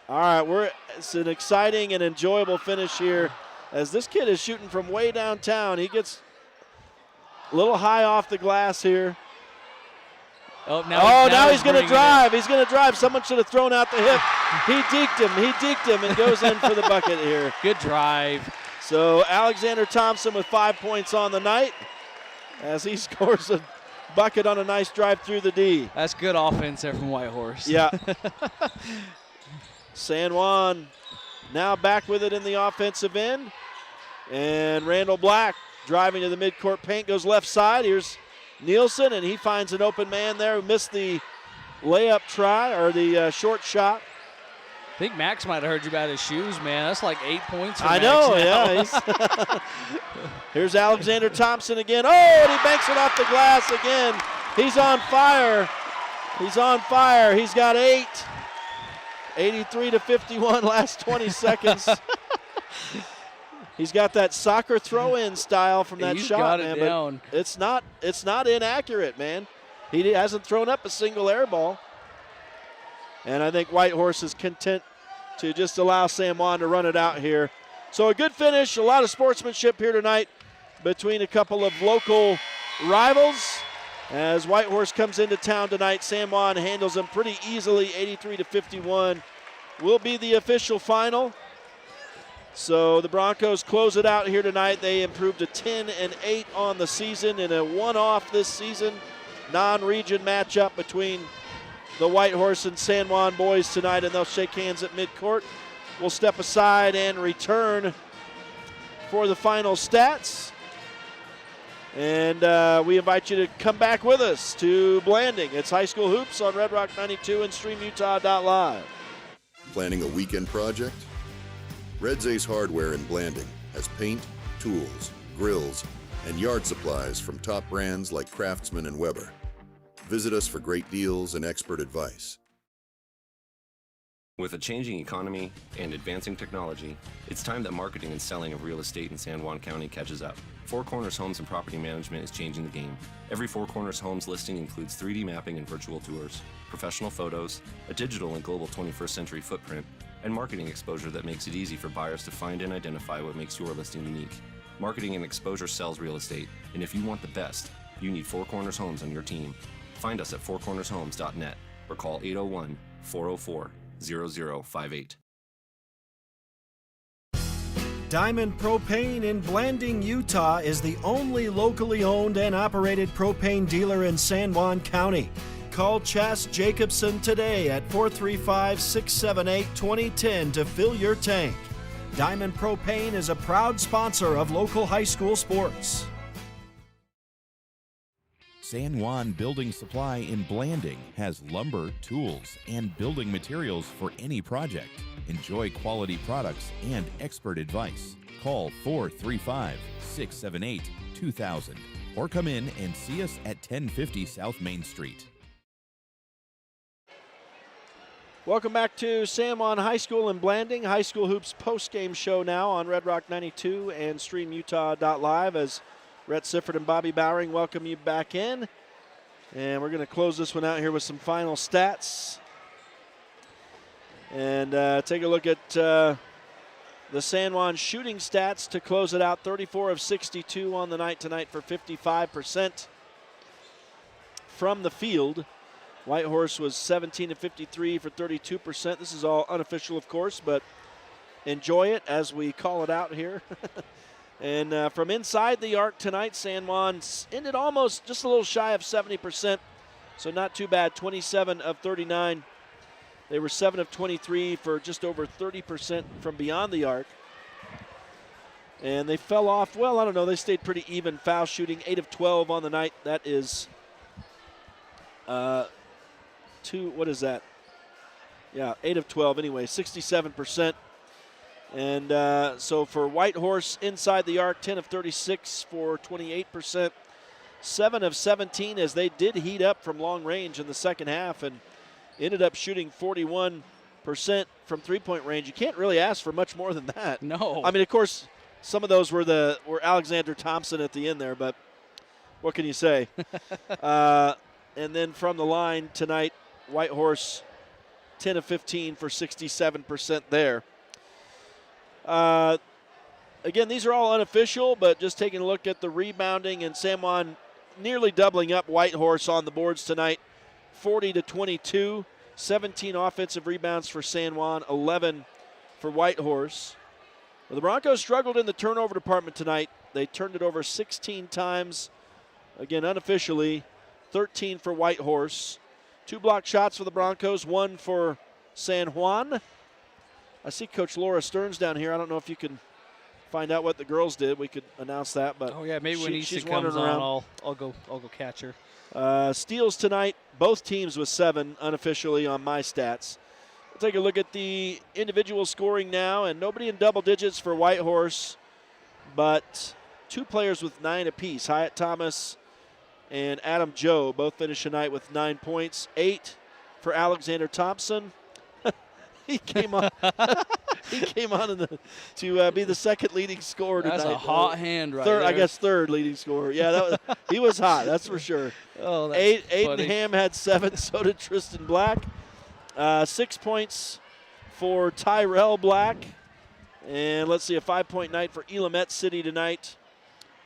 All right, it's an exciting and enjoyable finish here as this kid is shooting from way downtown. He gets a little high off the glass here. Now he's going to drive. He's going to drive. Someone should have thrown out the hip. He deked him and goes in for the bucket here. Good drive. So Alexander Thompson with 5 points on the night as he scores a bucket on a nice drive through the D. That's good offense there from Whitehorse. Yeah. San Juan now back with it in the offensive end. And Randall Black driving to the midcourt paint, goes left side. Here's Nielsen, and he finds an open man there who missed the layup try, or the short shot. I think Max might have heard you about his shoes, man. That's like 8 points for I Max know, now. yeah. Here's Alexander Thompson again. Oh, and he banks it off the glass again. He's on fire. He's got 8. 83-51, last 20 seconds. He's got that soccer throw-in style from that shot, got man. it down. But it's not inaccurate, man. He hasn't thrown up a single air ball. And I think Whitehorse is content to just allow San Juan to run it out here. So a good finish, a lot of sportsmanship here tonight between a couple of local rivals. As Whitehorse comes into town tonight, San Juan handles them pretty easily, 83-51. Will be the official final. So the Broncos close it out here tonight. They improved to 10-8 on the season in a one-off this season. Non-region matchup between the Whitehorse and San Juan boys tonight, and they'll shake hands at midcourt. We'll step aside and return for the final stats. And we invite you to come back with us to Blanding. It's High School Hoops on Red Rock 92 and StreamUtah.Live. Planning a weekend project? Red's Ace Hardware in Blanding has paint, tools, grills, and yard supplies from top brands like Craftsman and Weber. Visit us for great deals and expert advice. With a changing economy and advancing technology, it's time that marketing and selling of real estate in San Juan County catches up. Four Corners Homes and Property Management is changing the game. Every Four Corners Homes listing includes 3D mapping and virtual tours, professional photos, a digital and global 21st century footprint, and marketing exposure that makes it easy for buyers to find and identify what makes your listing unique. Marketing and exposure sells real estate, and if you want the best, you need Four Corners Homes on your team. Find us at fourcornershomes.net or call 801-404-0058. Diamond Propane in Blanding, Utah is the only locally owned and operated propane dealer in San Juan County. Call Chas Jacobson today at 435-678-2010 to fill your tank. Diamond Propane is a proud sponsor of local high school sports. San Juan Building Supply in Blanding has lumber, tools, and building materials for any project. Enjoy quality products and expert advice. Call 435-678-2000 or come in and see us at 1050 South Main Street. Welcome back to San Juan High School in Blanding. High School Hoops post-game show now on Red Rock 92 and StreamUtah.Live as Rhett Sifford and Bobby Bowering welcome you back in. And we're going to close this one out here with some final stats. And take a look at the San Juan shooting stats to close it out. 34 of 62 on the night tonight for 55% from the field. Whitehorse was 17 of 53 for 32%. This is all unofficial, of course, but enjoy it as we call it out here. And from inside the arc tonight, San Juan ended almost just a little shy of 70%, so not too bad, 27 of 39. They were 7 of 23 for just over 30% from beyond the arc. And they fell off, well, I don't know, they stayed pretty even. Foul shooting, 8 of 12 on the night. That is 8 of 12 anyway, 67%. And so for Whitehorse inside the arc, 10 of 36 for 28%. 7 of 17 as they did heat up from long range in the second half and ended up shooting 41% from three-point range. You can't really ask for much more than that. No. I mean, of course, some of those were Alexander Thompson at the end there, but what can you say? And then from the line tonight, Whitehorse 10 of 15 for 67% there. Again, these are all unofficial, but just taking a look at the rebounding, and San Juan nearly doubling up Whitehorse on the boards tonight, 40-22, 17 offensive rebounds for San Juan, 11 for Whitehorse. Well, the Broncos struggled in the turnover department tonight. They turned it over 16 times, again unofficially, 13 for Whitehorse. 2 blocked shots for the Broncos, 1 for San Juan. I see Coach Laura Stearns down here. I don't know if you can find out what the girls did. We could announce that, but oh yeah, maybe when she's Issa comes around. on, I'll go catch her. Steals tonight, both teams with 7 unofficially on my stats. We'll take a look at the individual scoring now, and nobody in double digits for Whitehorse, but 2 players with 9 apiece. Hyatt Thomas and Adam Joe both finished tonight with 9 points. 8 for Alexander Thompson. He came on. He came on to be the second leading scorer tonight. That's a hot hand right there. there. I guess third leading scorer. Yeah, he was hot. That's for sure. Oh, that's Aiden funny. Ham had 7. So did Tristan Black. 6 points for Tyrell Black, and let's see, a 5-point night for Elamette City tonight.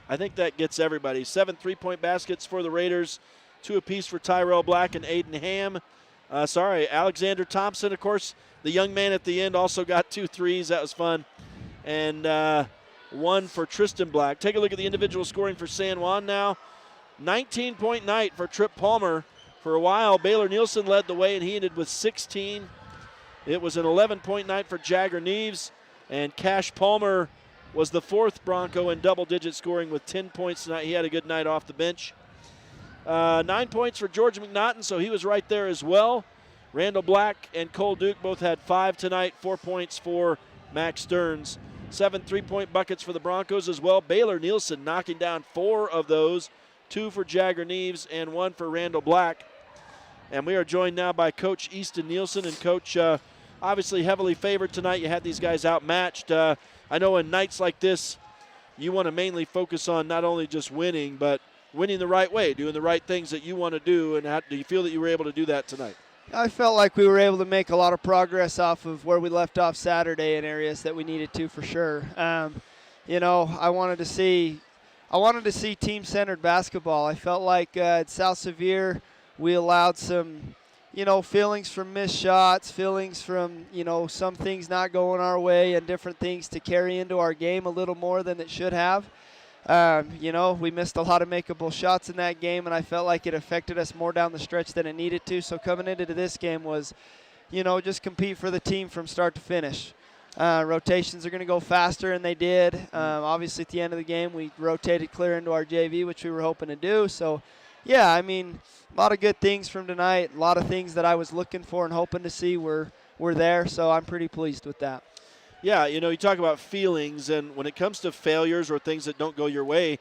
I think that gets everybody. 7 3-point baskets for the Raiders, 2 apiece for Tyrell Black and Aiden Ham. Alexander Thompson, of course, the young man at the end also got 2 threes. That was fun. And 1 for Tristan Black. Take a look at the individual scoring for San Juan now. 19-point night for Trip Palmer. For a while, Baylor Nielsen led the way, and he ended with 16. It was an 11-point night for Jagger Neves, and Cash Palmer was the 4th Bronco in double-digit scoring with 10 points tonight. He had a good night off the bench. 9 points for George McNaughton, so he was right there as well. Randall Black and Cole Duke both had 5 tonight. 4 points for Max Stearns. 7 3-point buckets for the Broncos as well. Baylor Nielsen knocking down 4 of those. 2 for Jagger Neves and 1 for Randall Black. And we are joined now by Coach Easton Nielsen. And Coach, obviously heavily favored tonight. You had these guys outmatched. I know in nights like this, you want to mainly focus on not only just winning, but winning the right way, doing the right things that you want to do. And do you feel that you were able to do that tonight? I felt like we were able to make a lot of progress off of where we left off Saturday in areas that we needed to for sure. I wanted to see team-centered basketball. I felt like at South Sevier we allowed some, feelings from missed shots, feelings from, some things not going our way and different things to carry into our game a little more than it should have. We missed a lot of makeable shots in that game, and I felt like it affected us more down the stretch than it needed to. So coming into this game was, just compete for the team from start to finish. rotations are going to go faster, and they did. Obviously, at the end of the game, we rotated clear into our JV, which we were hoping to do. So, yeah, I mean, a lot of good things from tonight. A lot of things that I was looking for and hoping to see were there, so I'm pretty pleased with that. Yeah, you know, you talk about feelings, and when it comes to failures or things that don't go your way,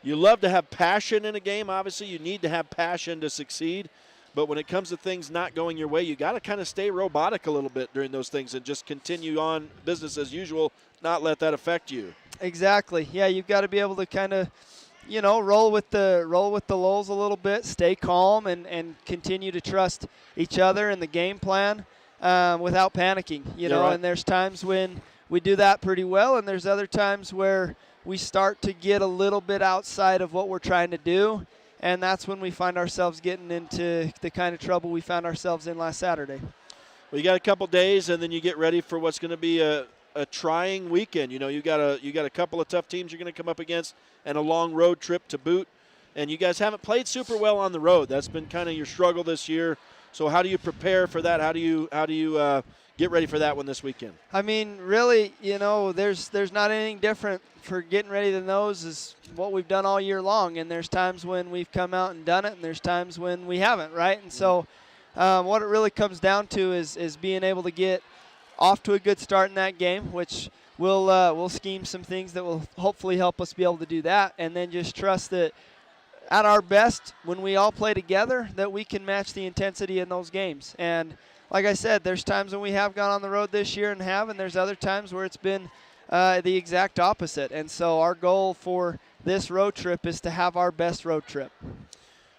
you love to have passion in a game. Obviously, you need to have passion to succeed. But when it comes to things not going your way, you got to kind of stay robotic a little bit during those things and just continue on business as usual, not let that affect you. Exactly. Yeah, you've got to be able to kind of, you know, roll with the lulls a little bit, stay calm, and continue to trust each other and the game plan without panicking. You know, right. And there's times when we do that pretty well, and there's other times where we start to get a little bit outside of what we're trying to do. And that's when we find ourselves getting into the kind of trouble we found ourselves in last Saturday. Well, you got a couple days, and then you get ready for what's going to be a trying weekend. You know, you got a couple of tough teams you're going to come up against, and a long road trip to boot. And you guys haven't played super well on the road. That's been kind of your struggle this year. So how do you prepare for that? How do you get ready for that one this weekend? I mean, really, you know, there's not anything different for getting ready than those is what we've done all year long. And there's times when we've come out and done it, and there's times when we haven't, right? And so what it really comes down to is being able to get off to a good start in that game, which we'll scheme some things that will hopefully help us be able to do that, and then just trust that at our best, when we all play together, that we can match the intensity in those games. And like I said, there's times when we have gone on the road this year and there's other times where it's been the exact opposite. And so our goal for this road trip is to have our best road trip.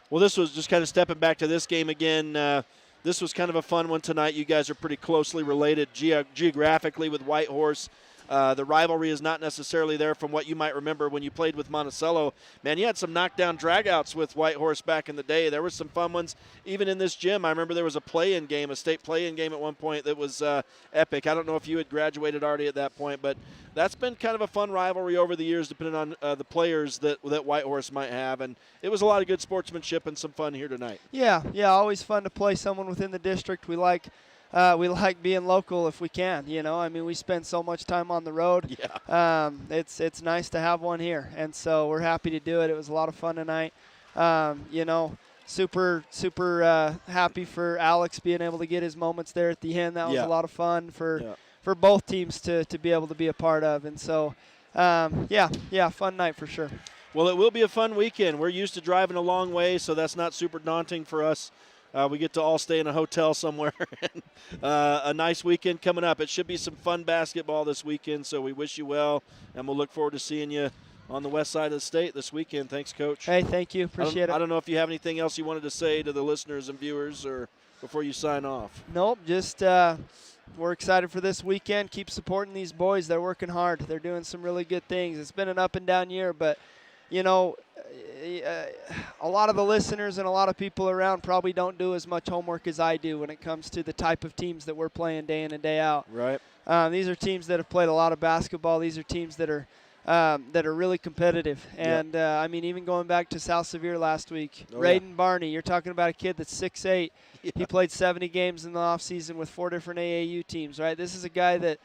Well, this was just kind of stepping back to this game again. This was kind of a fun one tonight. You guys are pretty closely related geographically with Whitehorse. The rivalry is not necessarily there from what you might remember when you played with Monticello. Man, you had some knockdown dragouts with Whitehorse back in the day. There were some fun ones. Even in this gym, I remember there was a play-in game, a state play-in game at one point that was epic. I don't know if you had graduated already at that point, but that's been kind of a fun rivalry over the years depending on the players that Whitehorse might have. And it was a lot of good sportsmanship and some fun here tonight. Yeah, always fun to play someone within the district. We like being local if we can, you know. I mean, we spend so much time on the road. Yeah. It's nice to have one here, and so we're happy to do it. It was a lot of fun tonight. You know, super happy for Alex being able to get his moments there at the end. That was a lot of fun for both teams to be able to be a part of, and so fun night for sure. Well, it will be a fun weekend. We're used to driving a long way, so that's not super daunting for us. We get to all stay in a hotel somewhere. A nice weekend coming up. It should be some fun basketball this weekend, so we wish you well, and we'll look forward to seeing you on the west side of the state this weekend. Thanks, Coach. Hey, thank you. Appreciate it. I don't know if you have anything else you wanted to say to the listeners and viewers or before you sign off. Nope, just we're excited for this weekend. Keep supporting these boys. They're working hard. They're doing some really good things. It's been an up and down year, but, you know, a lot of the listeners and a lot of people around probably don't do as much homework as I do when it comes to the type of teams that we're playing day in and day out. Right. These are teams that have played a lot of basketball. These are teams that are really competitive. And, I mean, even going back to South Sevier last week, Raiden Barney, you're talking about a kid that's 6'8". Yeah. He played 70 games in the offseason with 4 different AAU teams, right? This is a guy that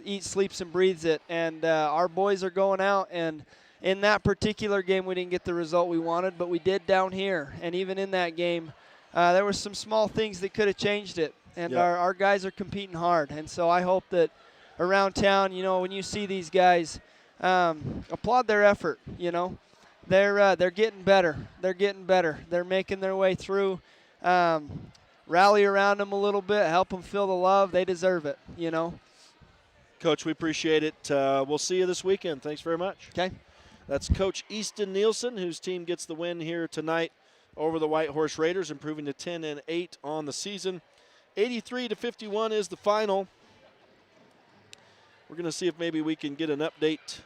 eats, sleeps, and breathes it. And our boys are going out, and in that particular game, we didn't get the result we wanted, but we did down here. And even in that game, there were some small things that could have changed it. And our guys are competing hard. And so I hope that around town, you know, when you see these guys, applaud their effort, you know. They're getting better. They're getting better. They're making their way through. Rally around them a little bit, help them feel the love. They deserve it, you know. Coach, we appreciate it. We'll see you this weekend. Thanks very much. Okay. That's Coach Easton Nielsen, whose team gets the win here tonight over the Whitehorse Raiders, improving to 10-8 on the season. 83-51 is the final. We're going to see if maybe we can get an update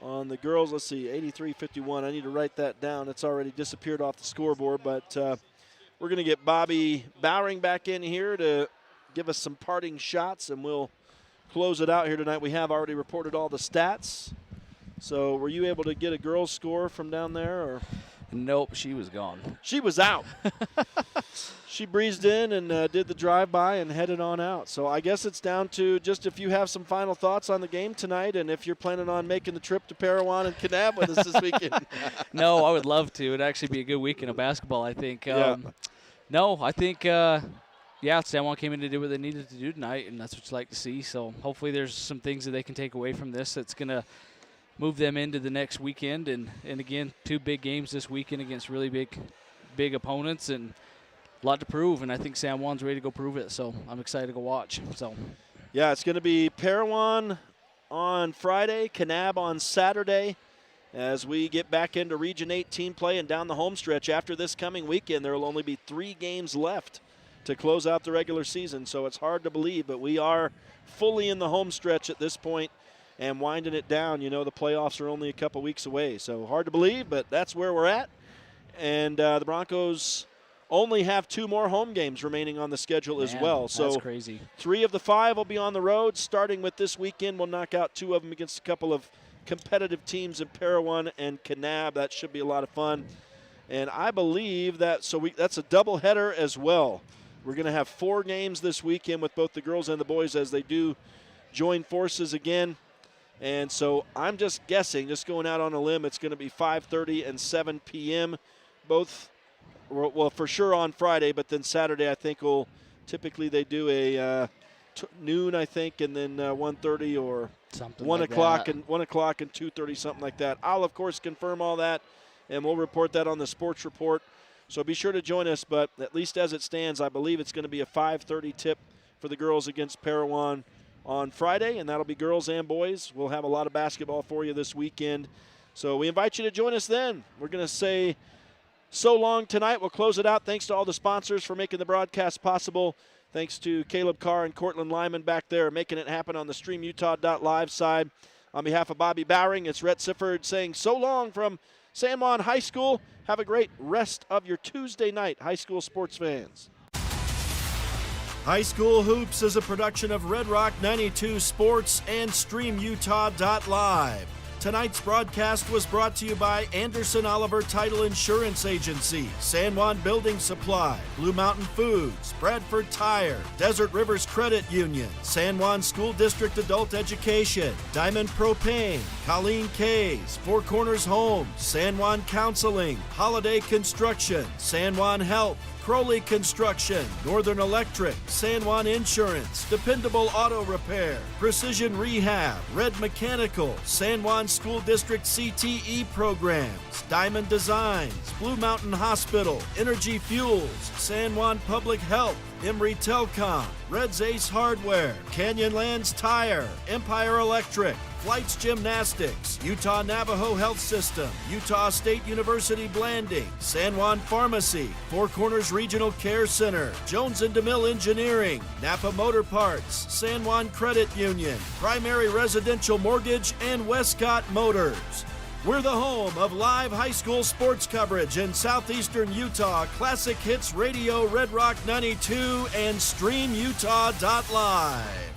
on the girls. Let's see, 83-51. I need to write that down. It's already disappeared off the scoreboard, but we're going to get Bobby Bowering back in here to give us some parting shots, and we'll close it out here tonight. We have already reported all the stats. So were you able to get a girls' score from down there? Or? Nope, she was gone. She was out. She breezed in and did the drive-by and headed on out. So I guess it's down to just if you have some final thoughts on the game tonight and if you're planning on making the trip to Parowan and Kanab with us this weekend. No, I would love to. It'd actually be a good weekend of basketball, I think. No, I think, San Juan came in to do what they needed to do tonight, and that's what you like to see. So hopefully there's some things that they can take away from this that's going to move them into the next weekend. And again, 2 big games this weekend against really big opponents and a lot to prove. And I think San Juan's ready to go prove it. So I'm excited to go watch. So, yeah, it's going to be Parowan on Friday, Kanab on Saturday. As we get back into Region 18 play and down the home stretch after this coming weekend, there will only be 3 games left to close out the regular season. So it's hard to believe, but we are fully in the home stretch at this point and winding it down. You know, the playoffs are only a couple weeks away. So hard to believe, but that's where we're at. And the Broncos only have 2 more home games remaining on the schedule as well. So that's crazy. 3 of the 5 will be on the road. Starting with this weekend, we'll knock out 2 of them against a couple of competitive teams in Parowan and Kanab. That should be a lot of fun. And I believe that that's a doubleheader as well. We're going to have 4 games this weekend with both the girls and the boys as they do join forces again. And so I'm just guessing, just going out on a limb, it's going to be 5:30 and 7 p.m. both. Well, for sure on Friday, but then Saturday I think typically they do a noon, I think, and then 1:30 or something 1 like o'clock that. and 1 o'clock and 2:30, something like that. I'll of course confirm all that, and we'll report that on the sports report. So be sure to join us. But at least as it stands, I believe it's going to be a 5:30 tip for the girls against Parowan on Friday, and that'll be girls and boys. We'll have a lot of basketball for you this weekend. So we invite you to join us then. We're going to say so long tonight. We'll close it out. Thanks to all the sponsors for making the broadcast possible. Thanks to Caleb Carr and Cortland Lyman back there making it happen on the StreamUtah.Live side. On behalf of Bobby Bowering, it's Rhett Sifford saying so long from San Juan High School. Have a great rest of your Tuesday night, high school sports fans. High School Hoops is a production of Red Rock 92 Sports and StreamUtah.Live. Tonight's broadcast was brought to you by Anderson Oliver Title Insurance Agency, San Juan Building Supply, Blue Mountain Foods, Bradford Tire, Desert Rivers Credit Union, San Juan School District Adult Education, Diamond Propane, Colleen Kays, Four Corners Homes, San Juan Counseling, Holiday Construction, San Juan Health, Crowley Construction, Northern Electric, San Juan Insurance, Dependable Auto Repair, Precision Rehab, Red Mechanical, San Juan School District CTE Programs, Diamond Designs, Blue Mountain Hospital, Energy Fuels, San Juan Public Health, Emory Telcom, Red's Ace Hardware, Canyonlands Tire, Empire Electric, Flights Gymnastics, Utah Navajo Health System, Utah State University Blanding, San Juan Pharmacy, Four Corners Regional Care Center, Jones and DeMille Engineering, Napa Motor Parts, San Juan Credit Union, Primary Residential Mortgage, and Westcott Motors. We're the home of live high school sports coverage in southeastern Utah, Classic Hits Radio, Red Rock 92, and StreamUtah.Live.